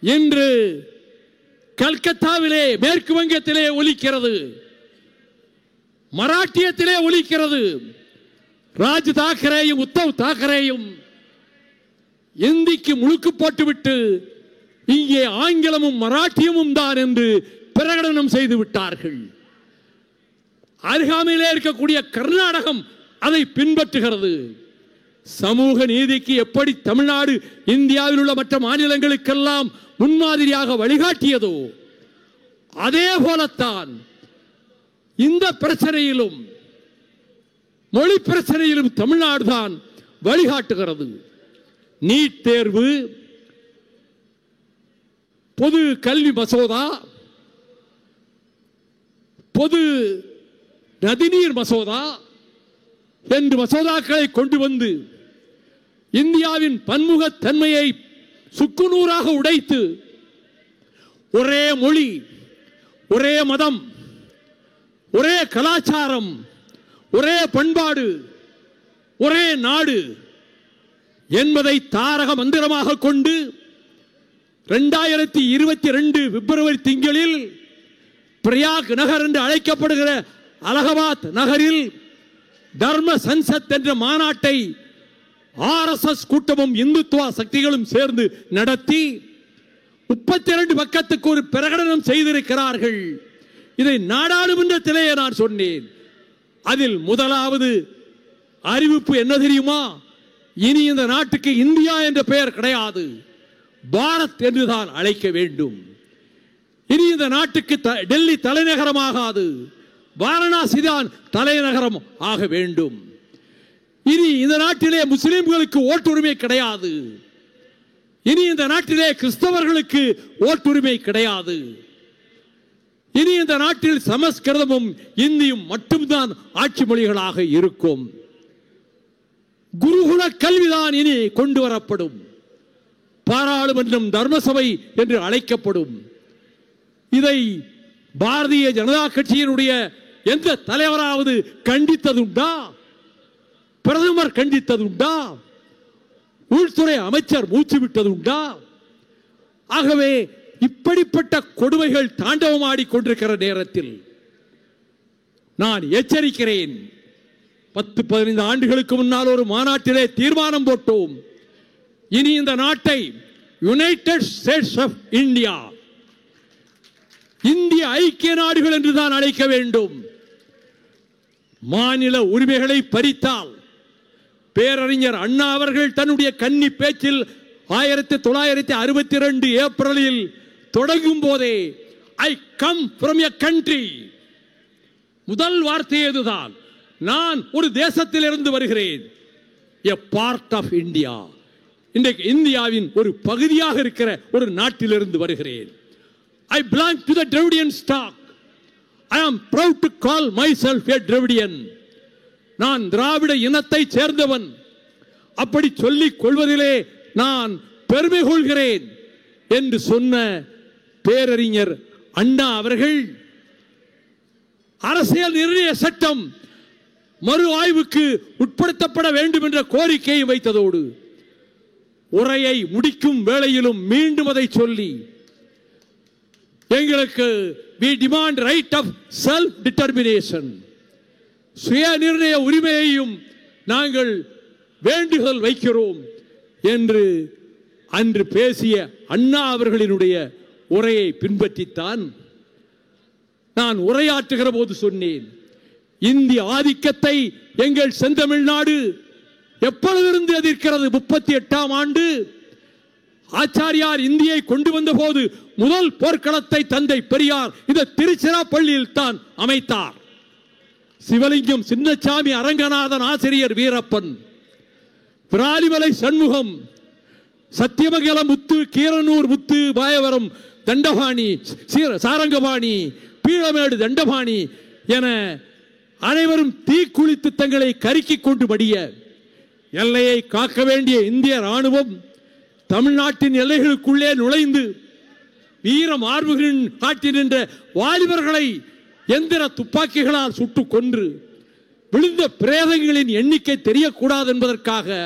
இன்று கல்கத்தாவிலே மேற்கு வங்கத்திலே ஒலிக்கிறது, மராட்டியத்திலே ஒலிக்கிறது. ராஜ் தாக்கரேயும் உத்தவ் தாக்கரேயும் இந்திக்கு முழுக்கு போட்டுவிட்டு இங்கே ஆங்கிலமும் மராட்டியமும் தான் என்று பிரகடனம் செய்து விட்டார்கள். அருகாமையிலே இருக்கக்கூடிய கர்நாடகம் அதை பின்பற்றுகிறது. சமூக நீதிக்கு எப்படி தமிழ்நாடு இந்தியாவில் உள்ள மற்ற மாநிலங்களுக்கெல்லாம் முன்மாதிரியாக வழிகாட்டியதோ அதே போலத்தான் இந்த பிரச்சனையிலும் மொழி பிரச்சனையிலும் தமிழ்நாடு தான் வழிகாட்டுகிறது. நீட் தேர்வு, பொது கல்வி மசோதா, பொது நதிநீர் மசோதா என்று மசோதாக்களை கொண்டு வந்து இந்தியாவின் பன்முகத்தன்மையை சுக்குநூறாக உடைத்து ஒரே மொழி, ஒரே மதம், ஒரே கலாச்சாரம், ஒரே பண்பாடு, ஒரே நாடு என்பதை தாரக மந்திரமாக கொண்டு 2022 பிப்ரவரி திங்களில் பிரயாக் நகர் என்று அழைக்கப்படுகிற அலகாபாத் நகரில் தர்ம சன்சத் என்ற மாநாட்டை RSS கூட்டமும் இந்துத்துவ சக்திகளும் சேர்ந்து நடத்தி 32 பக்கத்துக்கு ஒரு பிரகடனம் செய்திருக்கிறார்கள். இதை நாடாளுமன்றத்திலேயே நான் சொன்னேன். அதில் முதலாவது அறிவிப்பு என்ன தெரியுமா? இனி இந்த நாட்டுக்கு இந்தியா என்ற பெயர் கிடையாது, பாரத் என்றுதான் அழைக்க வேண்டும். இனி இந்த நாட்டுக்கு டெல்லி தலைநகரமாகாது, வாரணாசி தான் தலைநகரம் ஆக வேண்டும். இனி இந்த நாட்டிலே முஸ்லிம்களுக்கு ஓட்டுரிமை கிடையாது. இனி இந்த நாட்டிலே கிறிஸ்தவர்களுக்கு ஓட்டுரிமை கிடையாது. இனி இந்த நாட்டில் சமஸ்கிருதமும் இந்தியும் மட்டும்தான் ஆட்சி மொழிகளாக இருக்கும். குருகுல கல்விதான் இனி கொண்டு வரப்படும். பாராளுமன்றம் தர்மசபை என்று அழைக்கப்படும். இதை பாரதிய ஜனதா கட்சியினுடைய எந்த தலைவராவது கண்டித்ததுண்டா? பிரதமர் கண்டித்ததுண்டா? உள்துறை அமைச்சர் மூச்சு விட்டதுண்டா? ஆகவே இப்படிப்பட்ட கொடுமைகள் தாண்டவமாடி கொண்டிருக்கிற நேரத்தில் நான் எச்சரிக்கிறேன். 10-15 ஆண்டுகளுக்கு முன்னால் ஒரு மாநாட்டிலே தீர்மானம் போட்டோம். இனி இந்த நாட்டை யுனைடெட் ஸ்டேட்ஸ் ஆஃப் இந்தியா, இந்திய ஐக்கிய நாடுகள் என்றுதான் அழைக்க வேண்டும். மாநில உரிமைகளை பறித்தால் பேரறிஞர் அண்ணா அவர்கள் தன்னுடைய கன்னி பேச்சில் 1962 ஏப்ரலில் தொடங்கும் போதே I come from a country, முதல் வார்த்தை இதுதான். நான் ஒரு தேசத்தில் இருந்து வருகிறேன், எ பார்ட் ஆஃப் இந்தியா. இன்றைக்கு இந்தியாவின் ஒரு பகுதியாக இருக்கிற ஒரு நாட்டிலிருந்து வருகிறேன். I belong to the Dravidian stock. I am proud to call myself a Dravidian. நான் திராவிட இனத்தை சேர்ந்தவன். அப்படி சொல்லிக் கொள்வதிலே நான் பெருமை கொள்கிறேன் என்று சொன்ன பேரறிஞர் அண்ணா அவர்கள் அரசியல் நிர்ணய சட்டம் மறு ஆய்வுக்கு உட்படுத்தப்பட வேண்டும் என்ற கோரிக்கையை வைத்ததோடு உரையை முடிக்கும் வேளையிலும் மீண்டும் அதை சொல்லி எங்களுக்கு we demand right of self determination, சுய நிர்ணய உரிமையையும் நாங்கள் வேண்டுகோள் வைக்கிறோம் என்று அன்று பேசிய அண்ணா அவர்களினுடைய உரையை பின்பற்றித்தான் நான் உரையாற்றுகிற போது சொன்னேன். இந்திய ஆதிக்கத்தை எங்கள் செந்தமிழ்நாடு எப்பொழுதிருந்து எதிர்க்கிறது? 38ஆம் ஆண்டு ஆச்சாரியார் இந்தியை கொண்டு வந்த போது முதல் போர்க்களத்தை தந்தை பெரியார் இந்த திருச்சிராப்பள்ளியில் தான் அமைத்தார். சிவலிங்கம், சின்னசாமி, அரங்கநாதன், ஆசிரியர் வீரப்பன், விராலிமலை சண்முகம், சத்தியமங்கலம் முத்து, கீரனூர் முத்து, மாயவரம் தண்டபாணி, சாரங்கபாணி, பீளமேடு தண்டபாணி என அனைவரும் தீக்குளித்து தங்களை கருக்கிக் கொண்டு மடிய எல்லையை காக்க வேண்டிய இந்திய ராணுவம் தமிழ்நாட்டின் எல்லைகளுக்குள்ளே நுழைந்து வீர மார்புகளின் காட்டி நின்ற வாலிபர்களை எந்திர துப்பாக்கிகளால் சுட்டுக் கொன்று விழுந்த பிரேதங்களின் எண்ணிக்கை தெரியக்கூடாது என்பதற்காக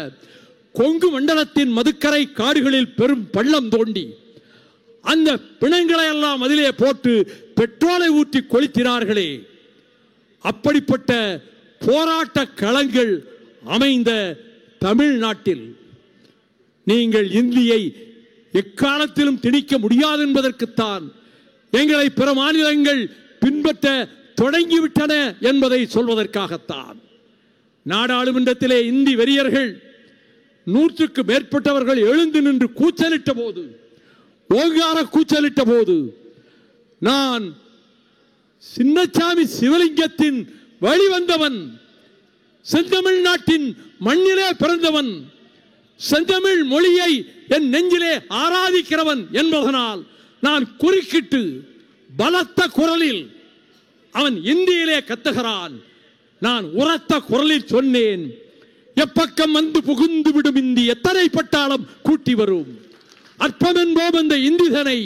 கொங்கு மண்டலத்தின் மதுக்கரை காடுகளில் பெரும் பள்ளம் தோண்டி அந்த பிணங்களை எல்லாம் அதிலே போட்டு பெட்ரோலை ஊற்றி கொளுத்தினார்களே, அப்படிப்பட்ட போராட்ட களங்கள் அமைந்த தமிழ்நாட்டில் நீங்கள் இந்தியை எக்காலத்திலும் திணிக்க முடியாது என்பதற்குத்தான் எங்களை பிற மாநிலங்கள் பின்பற்ற தொடங்கிவிட்டன என்பதை சொல்வதற்காகத்தான். நாடாளுமன்றத்திலே இந்தி வெறியர்கள் 100க்கு மேற்பட்டவர்கள் எழுந்து நின்று கூச்சலிட்ட போது, ஓங்கார கூச்சலிட்ட போது, நான் சின்னசாமி சிவலிங்கத்தின் வழிவந்தவன், செந்தமிழ்நாட்டின் மண்ணிலே பிறந்தவன், செந்தமிழ் மொழியை என் நெஞ்சிலே ஆராதிக்கிறவன் என்பதனால் நான் குறுக்கிட்டு பலத்த குரலில் அவன் இந்தியிலே கத்துகிறான். நான் உரத்த குரலில் சொன்னேன், எப்பக்கம் வந்து புகுந்து விடும் இந்தி எத்தனை பட்டாளம் கூட்டி வரும், அற்பம் என்போம் அந்த இந்திதனை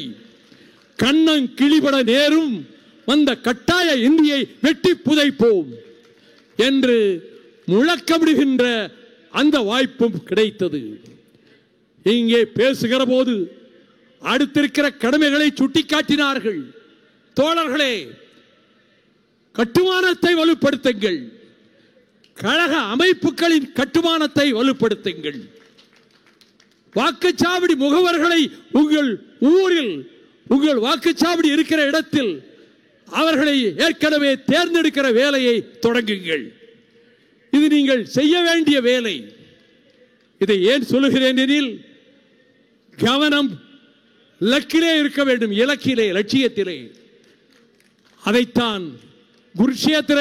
கண்ணன் கிளிபட நேரும் வந்த கட்டாய இந்தியை வெட்டி புதைப்போம் என்று முழக்கமிடுகின்ற அந்த வாய்ப்பும் கிடைத்தது. இங்கே பேசுகிற போது அடுத்திருக்கிற கடமைகளை சுட்டிக்காட்டினார்கள். தோழர்களே, கட்டுமானத்தை வலுப்படுத்துங்கள், கழக அமைப்புகளின் கட்டுமானத்தை வலுப்படுத்துங்கள். வாக்குச்சாவடி முகவர்களை உங்கள் ஊரில், உங்கள் வாக்குச்சாவடி இருக்கிற இடத்தில் அவர்களை ஏற்கனவே தேர்ந்தெடுக்கிற வேலையை தொடங்குங்கள். இது நீங்கள் செய்ய வேண்டிய வேலை. இதை ஏன் சொல்லுகிறேன் எனில், கவனம் இலக்கிலே இருக்க வேண்டும், இலக்கிலே, லட்சியத்திலே. அதைத்தான் குருஷேத்திர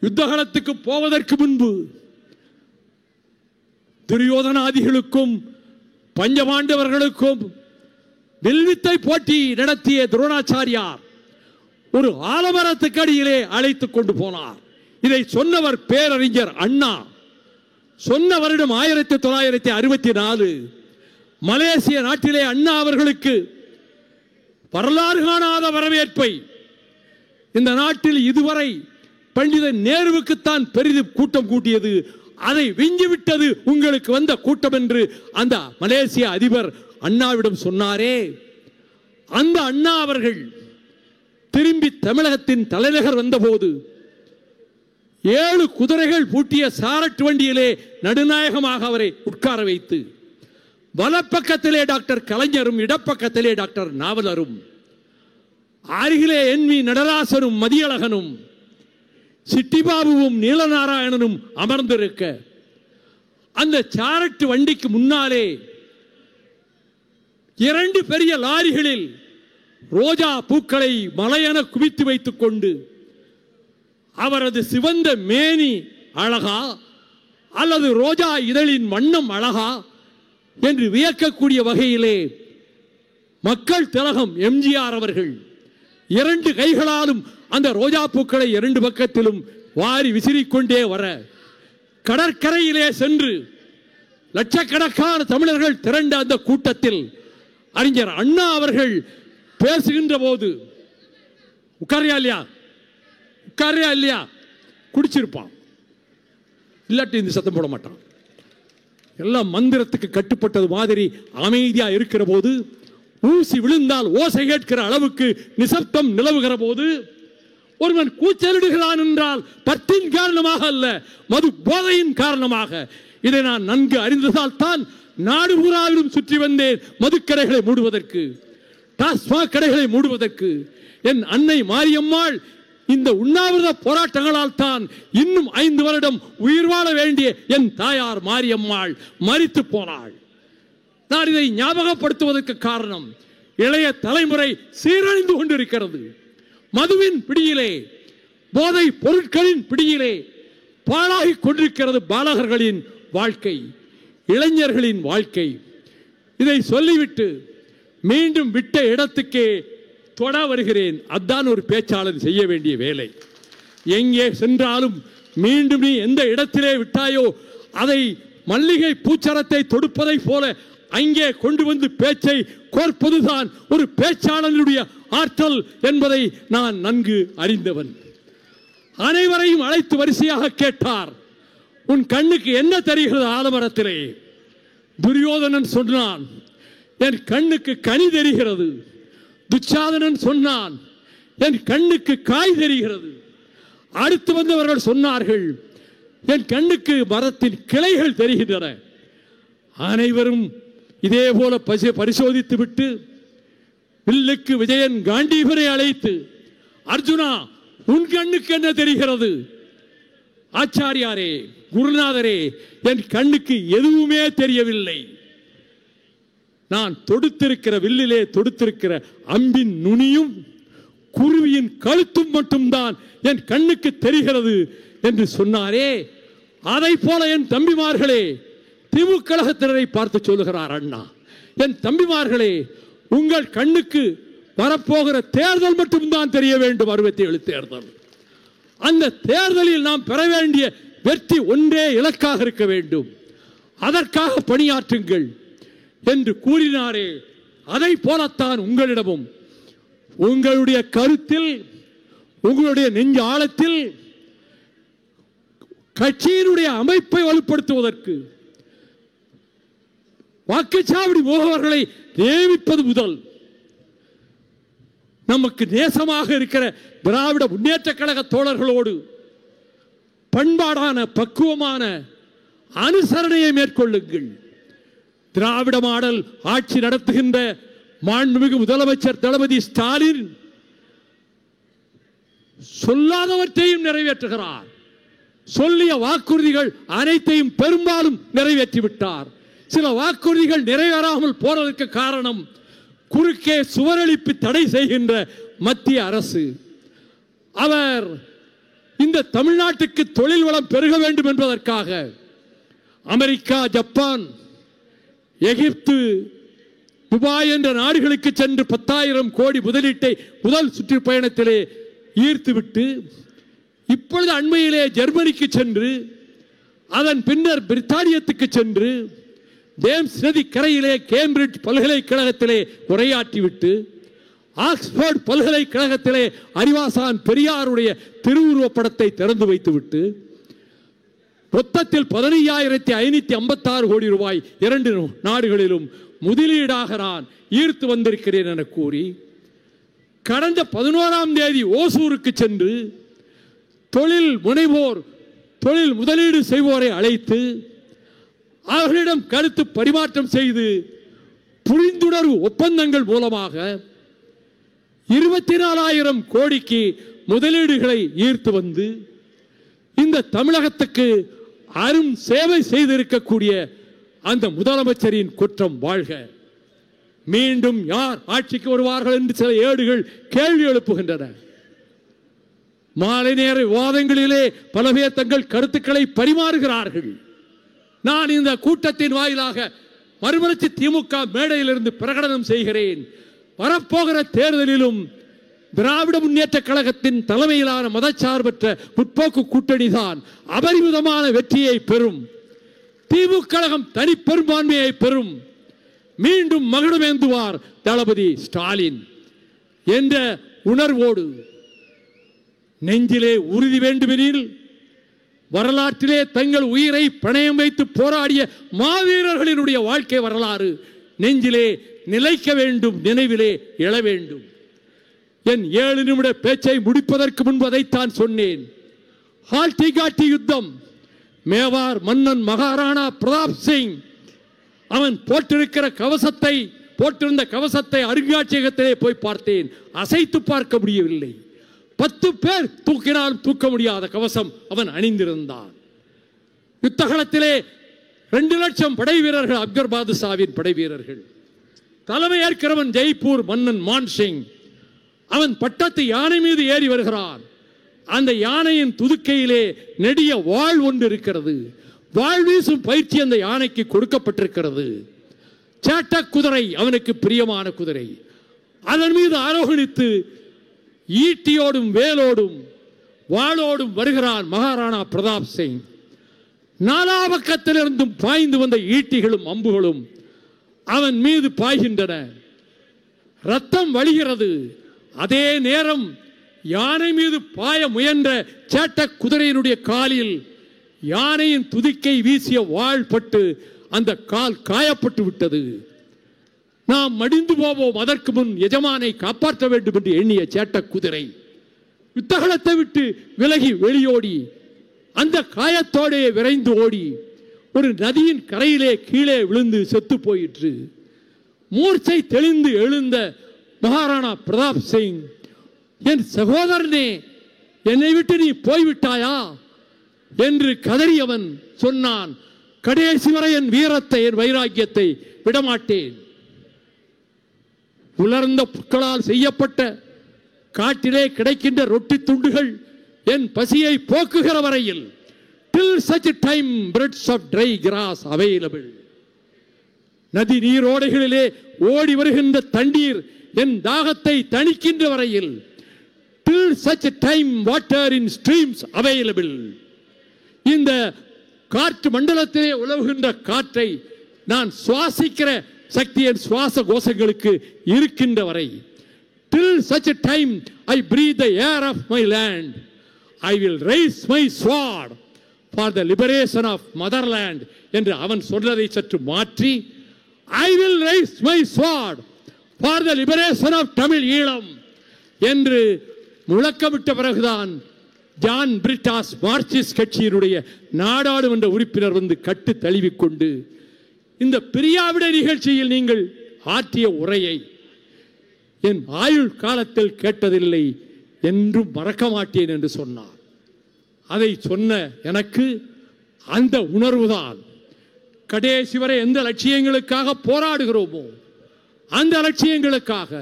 யுத்தகலத்துக்கு போவதற்கு முன்பு துரியோதனாதிகளுக்கும் பஞ்சபாண்டவர்களுக்கும் வில்வித்தை போட்டி நடத்திய துரோணாச்சாரியார் ஒரு ஆலமரத்துக்கு அடியிலே அழைத்துக் கொண்டு போனார். இதை சொன்னவர் பேரறிஞர் அண்ணா. சொன்ன வருடம் 1964. மலேசிய நாட்டிலே அண்ணா அவர்களுக்கு வரலாறு காணாத வரவேற்பை இந்த நாட்டில் இதுவரை பண்டித நேருவுக்குத்தான் பெரிதும் கூட்டம் கூட்டியது. அதை விஞ்சிவிட்டது உங்களுக்கு வந்த கூட்டம் என்று அந்த மலேசிய அதிபர் அண்ணாவிடம் சொன்னாரே, அந்த அண்ணா அவர்கள் திரும்பி தமிழகத்தின் தலைநகர் வந்தபோது 7 குதிரைகள் பூட்டிய சாரட் வண்டியிலே நடுநாயகமாக அவரை உட்கார வைத்து, வலப்பக்கத்திலே டாக்டர் கலைஞரும் இடப்பக்கத்திலே டாக்டர் நாவலரும், அருகிலே NV நடராசனும் மதியழகனும் சிட்டிபாபுவும் நீலநாராயணனும் அமர்ந்திருக்க, அந்த சாரட்டு வண்டிக்கு முன்னாலே 2 பெரிய லாரிகளில் ரோஜா பூக்களை மலையென குவித்து வைத்துக் கொண்டு, அவரது சிவந்த மேனி அழகா அல்லது ரோஜா இதழின் வண்ணம் அழகா என்று வியக்கக்கூடிய வகையிலே மக்கள் திலகம் எம்ஜிஆர் அவர்கள் 2 கைகளாலும் அந்த ரோஜா பூக்களை 2 பக்கத்திலும் வாரி விசிறிக்கொண்டே வர, கடற்கரையிலே சென்று லட்சக்கணக்கான தமிழர்கள் திரண்ட அந்த கூட்டத்தில் அறிஞர் அண்ணா அவர்கள் பேசுகின்ற போது, உட்காரியா இல்லையா, உட்காரியா இல்லையா, குடிச்சிருப்பான், இல்லாட்டி இந்த சத்தம் போட மாட்டான். எல்லாம் மந்திரத்துக்கு கட்டுப்பட்டது மாதிரி அமைதியா இருக்கிற போது, ஊசி விழுந்தால் ஓசை கேட்கிற அளவுக்கு நிசப்தம் நிலவுகிற போது, ஒருவன் கூச்சலிடுகிறான் என்றால் பற்றின் காரணமாக அல்ல, மது போதையின் காரணமாக. இதை நான் நன்கு அறிந்ததால் தான் நாடு பூராவிலும் சுற்றி வந்தேன் மதுக்கடைகளை மூடுவதற்கு, டாஸ்மாக் கடைகளை மூடுவதற்கு. என் அன்னை மாரியம்மாள் இந்த உண்ணாவிரத போராட்டங்களால் தான் இன்னும் 5 வருடம் உயிர் வாழ வேண்டிய என் தாயார் மாரியம்மாள் மரித்து போனாள். நான் இதை ஞாபகப்படுத்துவதற்கு காரணம், இளைய தலைமுறை சீரழிந்து கொண்டிருக்கிறது. மதுவின் பிடியிலே, போதை பொருட்களின் பிடியிலே பாழாகிக் கொண்டிருக்கிறது பாலகர்களின் வாழ்க்கை, இளைஞர்களின் வாழ்க்கை. இதை சொல்லிவிட்டு மீண்டும் விட்ட இடத்துக்கே தொட வருகிறேன். அதுதான் ஒரு பேச்சாளர் செய்ய வேண்டிய வேலை. எங்கே சென்றாலும் மீண்டும் நீ எந்த இடத்திலே விட்டாயோ அதை மல்லிகை பூச்சரத்தை தொடுப்பதை போல அங்கே கொண்டு வந்து பேச்சை கோர்ப்பதுதான் ஒரு பேச்சாளனுடைய ஆற்றல் என்பதை நான் நன்கு அறிந்தவன். அனைவரையும் அழைத்து வரிசையாக கேட்டார், உன் கண்ணுக்கு என்ன தெரிகிறது ஆலமரத்திலே? துரியோதனன் சொன்னான், என் கண்ணுக்கு கனி தெரிகிறது. துச்சாதனன் சொன்னான், என் கண்ணுக்கு காய் தெரிகிறது. அடுத்து வந்தவர்கள் சொன்னார்கள், என் கண்ணுக்கு மரத்தின் கிளைகள் தெரிகின்றன. அனைவரும் இதே போல பரிசோதித்து விட்டு வில்லுக்கு விஜயன் காண்டீவரை அழைத்து, அர்ஜுனா உன் கண்ணுக்கு என்ன தெரிகிறது? ஆச்சாரியாரே, குருநாதரே, என் கண்ணுக்கு எதுவுமே தெரியவில்லை. நான் தொடுத்திருக்கிற வில்லிலே தொடுத்திருக்கிற அம்பின் நுனியும் குருவியின் கழுத்தும் மட்டும்தான் என் கண்ணுக்கு தெரிகிறது என்று சொன்னாரே. அதை போல என் தம்பிமார்களே, திமுக கழகத்தினரை பார்த்து சொல்லுகிறார் அண்ணா, என் தம்பிமார்களே, உங்கள் கண்ணுக்கு வரப்போகிற தேர்தல் மட்டும்தான் தெரிய வேண்டும். 67 தேர்தல். அந்த தேர்தலில் நாம் பெற வேண்டிய வெற்றி ஒன்றே இலக்காக இருக்க வேண்டும். அதற்காக பணியாற்றுங்கள் என்று கூறினாரே. அதை போலத்தான் உங்களிடமும் உங்களுடைய கருத்தில், உங்களுடைய நெஞ்ச ஆழத்தில் கட்சியினுடைய அமைப்பை வலுப்படுத்துவதற்கு வாக்குச்சாவடி முகவர்களை நியமிப்பது முதல் நமக்கு நேசமாக இருக்கிற திராவிட முன்னேற்ற கழக தோழர்களோடு பண்பாடான பக்குவமான அனுசரணையை மேற்கொள்ளுங்கள். திராவிட மாடல் ஆட்சி நடத்துகின்ற மாண்புமிகு முதலமைச்சர் தளபதி ஸ்டாலின் சொல்லாதவற்றையும் நிறைவேற்றுகிறார். சொல்லிய வாக்குறுதிகள் அனைத்தையும் பெரும்பாலும் நிறைவேற்றிவிட்டார். சில வாக்குறுதிகள் நிறைவேறாமல் போறதற்கு காரணம் குறுக்கே சுவரளிப்பு தடை செய்கின்ற மத்திய அரசு. அவர் இந்த தமிழ்நாட்டுக்கு தொழில் வளம் பெருக வேண்டும் என்பதற்காக அமெரிக்கா, ஜப்பான், எகிப்து, துபாய் என்ற நாடுகளுக்கு சென்று 10,000 கோடி முதலீட்டை முதல் சுற்றுப்பயணத்திலே ஈர்த்துவிட்டு இப்பொழுது அண்மையிலே ஜெர்மனிக்கு சென்று அதன் பின்னர் பிரித்தானியத்துக்கு சென்று தேம்ஸ் நதி கரையிலே கேம்பிரிட்ஜ் பல்கலைக்கழகத்திலே உரையாற்றிவிட்டு ஆக்ஸ்போர்ட் பல்கலைக்கழகத்திலே அறிவாசான் பெரியாருடைய திருவுருவப் படத்தை திறந்து வைத்துவிட்டு மொத்தத்தில் 15,556 கோடி ரூபாய் 2 நாடுகளிலும் முதலீடாக நான் ஈர்த்து வந்திருக்கிறேன் என கூறி கடந்த 11ஆம் தேதி ஓசூருக்கு சென்று தொழில் முனைவோர், தொழில் முதலீடு செய்வோரை அழைத்து அவர்களிடம் கருத்து பரிமாற்றம் செய்து புரிந்துணர்வு ஒப்பந்தங்கள் மூலமாக 24,000 கோடிக்கு முதலீடுகளை ஈர்த்து வந்து இந்த தமிழகத்துக்கு அரும் சேவை செய்திருக்கக்கூடிய அந்த முதலமைச்சரின் குற்றம் வாழ்க. மீண்டும் யார் ஆட்சிக்கு வருவார்கள் என்று சில ஏடுகள் கேள்வி எழுப்புகின்றன. மாலை நேர விவாதங்களிலே பல பேர் தங்கள் கருத்துக்களை பரிமாறுகிறார்கள். நான் இந்த கூட்டத்தின் வாயிலாக மறுமலர்ச்சி திமுக மேடையிலிருந்து பிரகடனம் செய்கிறேன். வரப்போகிற தேர்தலிலும் திராவிட முன்னேற்ற கழகத்தின் தலைமையிலான மதச்சார்பற்ற முற்போக்கு கூட்டணி தான் அபரிமிதமான வெற்றியை பெறும். திமுக கழகம் தனி பெரும்பான்மையை பெறும். மீண்டும் மகுடமேந்துவார் தளபதி ஸ்டாலின் என்ற உணர்வோடு நெஞ்சிலே உறுதி வேண்டுமெனில் வரலாற்றிலே தங்கள் உயிரை பணயம் வைத்து போராடிய மாவீரர்களினுடைய வாழ்க்கை வரலாறு நெஞ்சிலே நிலைக்க வேண்டும், நினைவிலே எழ வேண்டும். என் 7 நிமிட பேச்சை முடிப்பதற்கு முன்பு அதைத்தான் சொன்னேன். ஹால்டிகாட்டி யுத்தம், மேவார் மன்னன் மகாராணா பிரதாப் சிங் அவன் போட்டிருந்த கவசத்தை அருங்காட்சியகத்திலே போய் பார்த்தேன். அசைத்து பார்க்க முடியவில்லை. 10 பேர் தூக்கினால் தூக்க முடியாத கவசம் அவன் அணிந்திருந்தான். யுத்தகலத்திலே 2 லட்சம் படை வீரர்கள், அக்பர் பாதுஷாவின் படை வீரர்கள். தலைமை ஏற்கிறவன் ஜெய்ப்பூர் மன்னன் மான்சிங். அவன் பட்டத்து யானை மீது ஏறி வருகிறான். அந்த யானையின் துதுக்கையிலே நெடிய வாள் ஒன்று இருக்கிறது. வாள் வீசும் பயிற்சி அந்த யானைக்கு கொடுக்கப்பட்டிருக்கிறது. சேட்ட குதிரை அவனுக்கு பிரியமான குதிரை. அதன் மீது ஆரோகணித்து ஈட்டியோடும் வேலோடும் வாளோடும் வருகிறான் மகாராணா பிரதாப் சிங். 4 பக்கத்திலிருந்தும் பாய்ந்து வந்த ஈட்டிகளும் அம்புகளும் அவன் மீது பாய்கின்றன. ரத்தம் வழிகிறது. அதே நேரம் யானை மீது பாய முயன்ற சேட்ட குதிரையினுடைய காலில் யானையின் துதிக்கை வீசிய வாள் பட்டு அந்த கால் காயப்பட்டு விட்டது. நாம் மடிந்து போவோம், அதற்கு முன் எஜமானை காப்பாற்ற வேண்டும் என்று எண்ணிய சேட்ட குதிரை யுத்தகலத்தை விட்டு விலகி வெளியோடி அந்த காயத்தோடே விரைந்து ஓடி ஒரு நதியின் கரையிலே கீழே விழுந்து செத்து போயிற்று. மூர்ச்சை தெளிந்து எழுந்த மகாராணா பிரதாப் சிங், என் சகோதரனே, என்னை விட்டு நீ போய்விட்டாயா என்று கதறியவன் சொன்னான், கடைசி வரை என் வீரத்தை, என் வைராக்கியத்தை விடமாட்டேன். உலர்ந்த புற்களால் செய்யப்பட்ட காட்டிலே கிடைக்கின்ற ரொட்டி துண்டுகள் என் பசியை போக்குகிற வரையில், till such time breads of dry grass available, நதி நீரோடைகளிலே ஓடி வருகின்ற தண்ணீர் என் தாகத்தை தணிக்கின்ற வரையில், till such time water in streams available, இந்த காற்று மண்டலத்திலே உலவுகின்ற காற்றை நான் சுவாசிக்கிற சக்தி என் சுவாச கோஷங்களுக்கு இருக்கின்ற வரை, till such time I breathe the air of my land, I will raise my sword for the liberation of motherland என்று அவன் சொன்னதை சற்று மாற்றி, I will raise my sword for the liberation of Tamil Eelam என்று முழக்கமிட்ட பிறகுதான் ஜான் பிரிட்டாஸ் மார்க்சிஸ்ட் கட்சியினுடைய நாடாளுமன்ற உறுப்பினர் வந்து கட்டு தழுவிக்கொண்டு, இந்த பிரியாவிடை நிகழ்ச்சியில் நீங்கள் ஆற்றிய உரையை என் ஆயுள் காலத்தில் கேட்டதில்லை, என்றும் மறக்க மாட்டேன் என்று சொன்னார். அதை சொன்ன எனக்கு அந்த உணர்வுதான், கடைசி வரை எந்த லட்சியங்களுக்காக போராடுகிறோமோ அந்த லட்சியங்களுக்காக,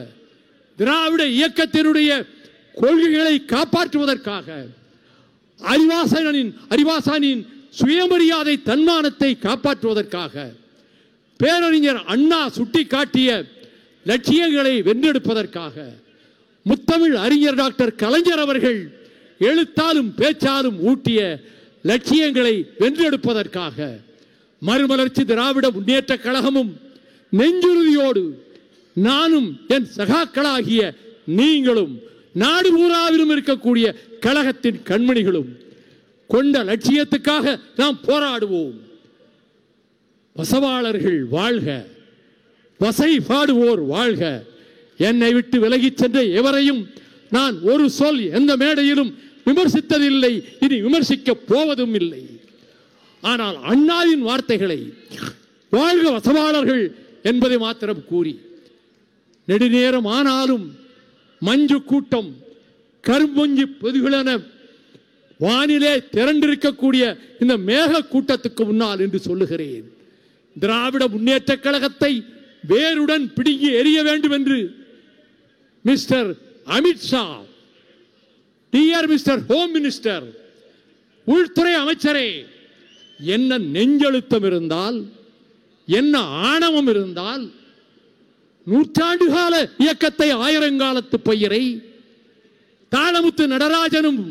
திராவிட இயக்கத்தினுடைய கொள்கைகளை காப்பாற்றுவதற்காக, அறிவாசானின் சுயமரியாதை தன்மானத்தை காப்பாற்றுவதற்காக, பேரறிஞர் அண்ணா சுட்டிக்காட்டிய லட்சியங்களை வென்றெடுப்பதற்காக, முத்தமிழ் அறிஞர் டாக்டர் கலைஞர் அவர்கள் எழுத்தாலும் பேச்சாலும் ஊட்டிய லட்சியங்களை வென்றெடுப்பதற்காக, மறுமலர்ச்சி திராவிட முன்னேற்ற கழகமும் நெஞ்சுறுதியோடு நானும் என் சகாக்களாகிய நீங்களும் நாடு பூராவிலும் இருக்கக்கூடிய கழகத்தின் கண்மணிகளும் கொண்ட லட்சியத்துக்காக நாம் போராடுவோம். வசவாளர்கள் வாழ்க, வசை பாடுவோர் வாழ்க. என்னை விட்டு விலகிச் சென்ற எவரையும் நான் ஒரு சொல் எந்த மேடையிலும் விமர்சித்ததில்லை, இனி விமர்சிக்க போவதும் இல்லை. ஆனால் அண்ணாவின் வார்த்தைகளை வாழ்க வசவாளர்கள் என்பதை மாத்திரம் கூறி, நெடுநேரம் ஆனாலும் மஞ்சு கூட்டம் கரும்பொஞ்சி பொதுகளென வானிலே திரண்டிருக்கக்கூடிய இந்த மேக கூட்டத்துக்கு முன்னால் என்று சொல்லுகிறேன், திராவிட முன்னேற்ற கழகத்தை வேருடன் பிடுங்கி எறிய வேண்டும் என்று mister Amit Shah, dear mister home minister, உள்துறை அமைச்சரே, என்ன நெஞ்செழுத்தம் இருந்தால், என்ன ஆணவம் இருந்தால், நூற்றாண்டு கால இயக்கத்தை, ஆயிரங்காலத்து பயிரை தாளமுத்து நடராஜனும்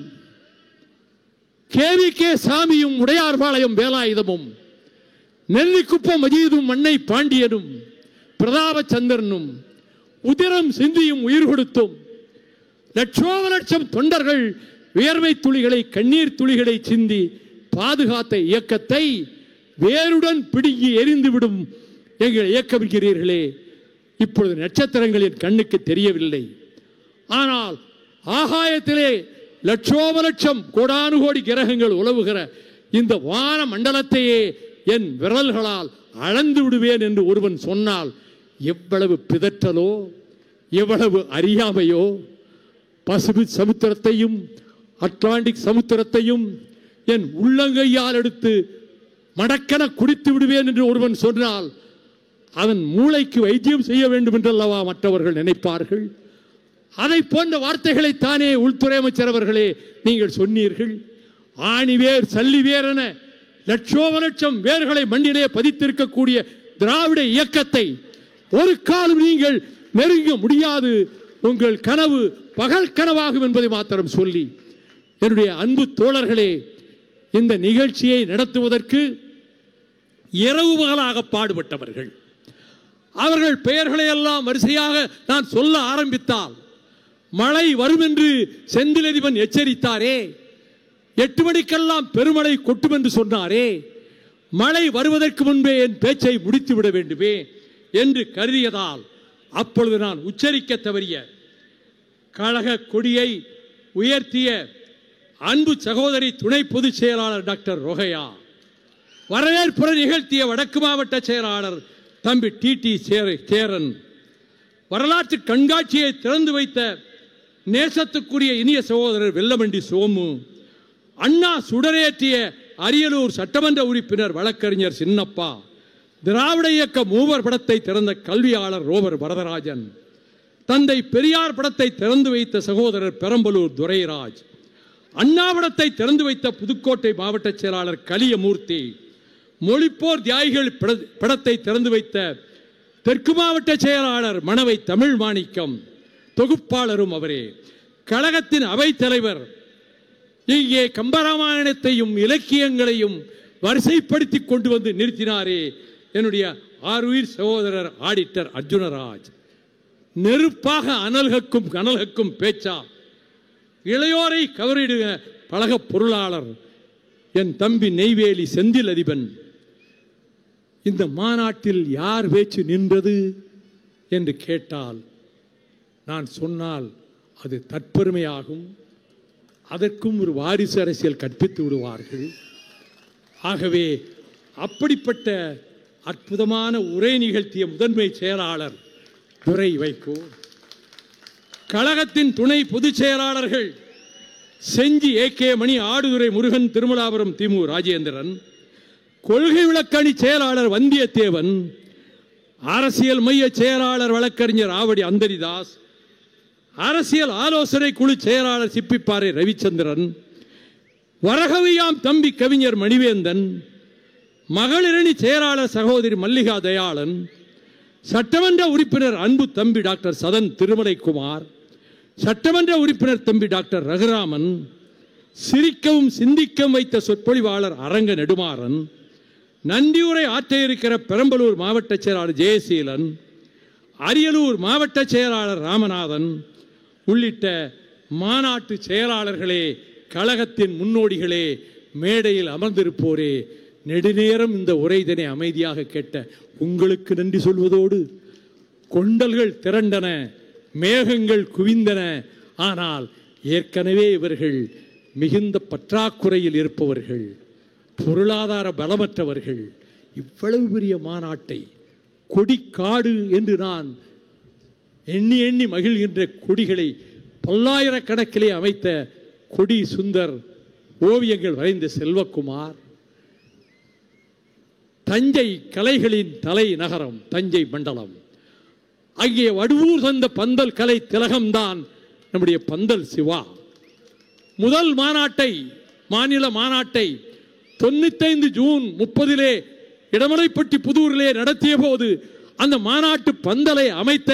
KVK சாமியும் உடையார்பாளையம் வேலாயுதமும் நெல்லிக்குப்பம் மஜீதும் மண்ணை பாண்டியனும் பிரதாபச்சந்திரனும் உதிரம் சிந்தியும் உயிர் கொடுத்தும் லட்சோப லட்சம் தொண்டர்கள் வியர்வை துளிகளை, கண்ணீர் துளிகளை சிந்தி பாதுகாத்த இயக்கத்தை வேருடன் பிடுங்கி எரிந்துவிடும் எங்கள் இயக்கமிக்கிறீர்களே, இப்பொழுது நட்சத்திரங்களின் கண்ணுக்கு தெரியவில்லை. ஆனால் ஆகாயத்திலே லட்சோப லட்சம் கோடானு கோடி கிரகங்கள் உலவுகிற இந்த வான மண்டலத்தையே என் விரல்களால் அளந்து விடுவேன் என்று ஒருவன் சொன்னால் எவ்வளவு பிதற்றலோ, எவ்வளவு அறியாமையோ. பசிபிக் சமுத்திரத்தையும் அட்லாண்டிக் சமுத்திரத்தையும் என் உள்ளங்கையால் எடுத்து மடக்கென குடித்து விடுவேன் என்று ஒருவன் சொன்னால் அவன் மூளைக்கு வைத்தியம் செய்ய வேண்டும் என்றல்லவா மற்றவர்கள் நினைப்பார்கள். அதை போன்ற வார்த்தைகளை தானே உள்துறை அமைச்சர் அவர்களே நீங்கள் சொன்னீர்கள். ஆணிவேர் சல்லிவேர் என லட்சோப லட்சம் வேர்களை மண்ணிலே பதித்திருக்கக்கூடிய திராவிட இயக்கத்தை ஒரு காலம் நீங்கள் நெருங்க முடியாது, உங்கள் கனவு பகல் கனவாகும் என்பதை மாத்திரம் சொல்லி, என்னுடைய அன்பு தோழர்களே, இந்த நிகழ்ச்சியை நடத்துவதற்கு இரவு பகலாக பாடுபட்டவர்கள், அவர்கள் பெயர்களை எல்லாம் வரிசையாக நான் சொல்ல ஆரம்பித்தால் மழை வரும் என்று செந்திலதிபன் எச்சரித்தாரே, 8 மணிக்கெல்லாம் பெருமழை கொட்டும் என்று சொன்னாரே, மழை வருவதற்கு முன்பே என் பேச்சை முடித்து விட வேண்டுமே, என்று கருதியதால் அப்பொழுது நான் உச்சரிக்க தவறிய கழக கொடியை உயர்த்திய அன்பு சகோதரி துணை பொதுச் செயலாளர் டாக்டர் ரோகையா, வரவேற்புரை நிகழ்த்திய வடக்கு மாவட்ட செயலாளர் தம்பி டி சேரன், வரலாற்று கண்காட்சியை திறந்து வைத்த நேசத்துக்குரிய இனிய சகோதரர் வெல்லமண்டி சோமு, அண்ணா சுடரேற்றிய அரியலூர் சட்டமன்ற உறுப்பினர் வழக்கறிஞர் சின்னப்பா, திராவிட இயக்க மூவர் படத்தை திறந்த கல்வியாளர் ரோவர் வரதராஜன், தந்தை பெரியார் படத்தை திறந்து வைத்த சகோதரர் பெரம்பலூர் துரைராஜ், அண்ணா படத்தை திறந்து வைத்த புதுக்கோட்டை மாவட்ட செயலாளர் கலியமூர்த்தி, மொழிப்போர் தியாகிகள் படத்தை திறந்து வைத்த தெற்கு மாவட்ட செயலாளர் மணவை தமிழ் மாணிக்கம், தொகுப்பாளரும் அவரே. கழகத்தின் அவைத் தலைவர் இங்கே கம்பராமாயணத்தையும் இலக்கியங்களையும் வரிசைப்படுத்தி கொண்டு வந்து நிறுத்தினாரே என்னுடைய ஆறுயிர் சகோதரர் ஆடிட்டர் அர்ஜுனராஜ். நெருப்பாக அனல்கக்கும் கனல்கக்கும் பேச்சா இளையோரை கவரிடுக பழக பொருளாளர் என் தம்பி நெய்வேலி செந்தில் அதிபன். இந்த மாநாட்டில் யார் பேச்சு நின்றது என்று கேட்டால் நான் சொன்னால் அது தற்பெருமையாகும். அதற்கும் ஒரு வாரிசு அரசியல் கற்பித்து விடுவார்கள். ஆகவே அப்படிப்பட்ட அற்புதமான உரை நிகழ்த்திய முதன்மை செயலாளர் துரை வைகோ, கழகத்தின் துணை பொதுச் செயலாளர்கள் செஞ்சி ஏ.கே. மணி, ஆடுதுறை முருகன், திருமலாபுரம் திமு ராஜேந்திரன், கொள்கை விளக்கணி செயலாளர் வந்தியத்தேவன், அரசியல் மைய செயலாளர் வழக்கறிஞர் ஆவடி அந்தரிதாஸ், அரசியல் ஆலோசனை குழு செயலாளர் சிப்பிப்பாறை ரவிச்சந்திரன், வரகவியாம் தம்பி கவிஞர் மணிவேந்தன், மகளிரணி செயலாளர் சகோதரி மல்லிகா தயாளன், சட்டமன்ற உறுப்பினர் அன்பு தம்பி டாக்டர் சதன் திருமலைக்குமார், சட்டமன்ற உறுப்பினர் தம்பி டாக்டர் ரகுராமன், சிரிக்கவும் சிந்திக்கவும் வைத்த சொற்பொழிவாளர் அரங்க நெடுமாறன், நன்றியுரை ஆற்ற இருக்கிற பெரம்பலூர் மாவட்ட செயலாளர் ஜெயசீலன், அரியலூர் மாவட்ட செயலாளர் ராமநாதன் உள்ளிட்ட மாநாட்டு செயலாளர்களே, கழகத்தின் முன்னோடிகளே, மேடையில் அமர்ந்திருப்போரே, நெடுநேரம் இந்த உரைதனை அமைதியாக கேட்ட உங்களுக்கு நன்றி சொல்வதோடு, கொண்டல்கள் திரண்டன, மேகங்கள் குவிந்தன. ஆனால் ஏற்கனவே இவர்கள் மிகுந்த பற்றாக்குறையில் இருப்பவர்கள், பொருளாதார பலமற்றவர்கள். இவ்வளவு பெரிய மாநாட்டை கொடிக்காடு என்று நான் எண்ணி எண்ணி மகிழ்கின்ற கொடிகளை பல்லாயிரக்கணக்கிலே அமைத்த கொடி சுந்தர், ஓவியங்கள் வரைந்த செல்வகுமார், தஞ்சை கலைகளின் தலை நகரம் தஞ்சை மண்டலம், அங்கே வடுவூர் தந்த பந்தல் கலை திலகம்தான் நம்முடைய பந்தல் சிவா. முதல் மாநாட்டை, மாநில மாநாட்டை 95 ஜூன் 30 இடமலைப்பட்டி புதூரிலே நடத்திய போது அந்த மாநாட்டு பந்தலை அமைத்த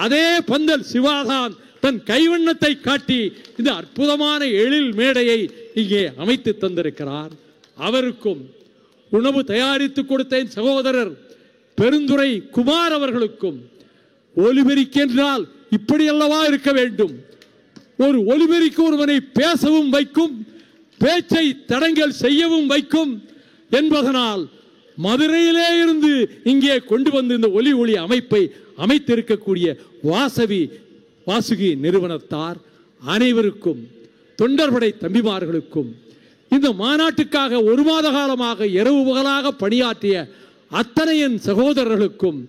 அதே பந்தல் சிவாதான் தன் கைவண்ணத்தை காட்டி இந்த அற்புதமான எழில் மேடையை இங்கே அமைத்து தந்திருக்கிறார். அவருக்கும் உணவு தயாரித்து கொடுத்த சகோதரர் பெருந்துரை குமார் அவர்களுக்கும், ஒலிபெருக்கி என்றால் இப்படி அல்லவா இருக்க வேண்டும். ஒரு ஒலிபெருக்கி ஒருவனை பேசவும் வைக்கும், பேச்சை தடங்கல் செய்யவும் வைக்கும் என்பதனால் மதுரையிலே இருந்து இங்கே கொண்டு வந்து இந்த ஒலி அமைப்பை அமைத்திருக்கக்கூடிய வாசுகி நிறுவனத்தார் அனைவருக்கும், தொண்டர்படை தம்பிமார்களுக்கும், இந்த மாநாட்டுக்காக 1 மாத காலமாக இரவு பகலாக பணியாற்றிய அத்தனை என் சகோதரர்களுக்கும்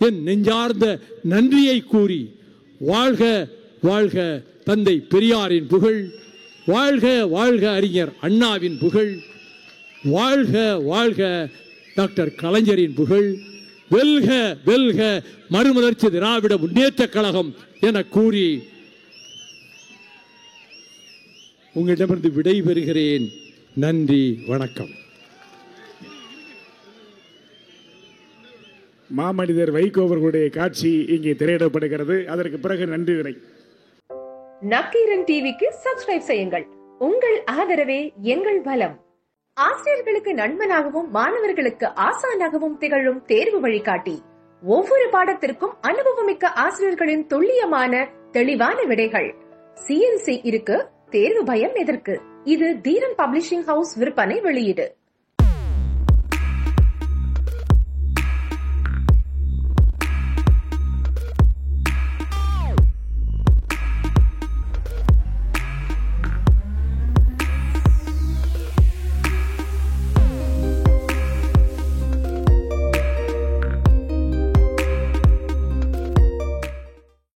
என் நெஞ்சார்ந்த நன்றியை கூறி, வாழ்க வாழ்க தந்தை பெரியாரின் புகழ், வாழ்க வாழ்க அறிஞர் அண்ணாவின் புகழ், வாழ்க வாழ்க டாக்டர் கலைஞரின் புகழ், வெல்க வெல்க மறுமலர்ச்சி திராவிட முன்னேற்ற கழகம் என கூறி உங்களிடமிருந்து விடைபெறுகிறேன். நன்றி, வணக்கம். மாமனிதர் வைகோ அவர்களுடைய காட்சி இங்கே திரையிடப்படுகிறது. அதற்கு பிறகு நன்றி உரை. நக்கீரன் டிவிக்கு சப்ஸ்கிரைப் செய்யுங்கள். உங்கள் ஆதரவே எங்கள் பலம். ஆசிரியர்களுக்கு நண்பனாகவும் மாணவர்களுக்கு ஆசானாகவும் திகழும் தேர்வு வழிகாட்டி. ஒவ்வொரு பாடத்திற்கும் அனுபவமிக்க ஆசிரியர்களின் துல்லியமான தெளிவான விடைகள். CNC இருக்கு, தேர்வு பயம் எதற்கு? இது தீரன் பப்ளிஷிங் ஹவுஸ் விற்பனை வெளியீடு.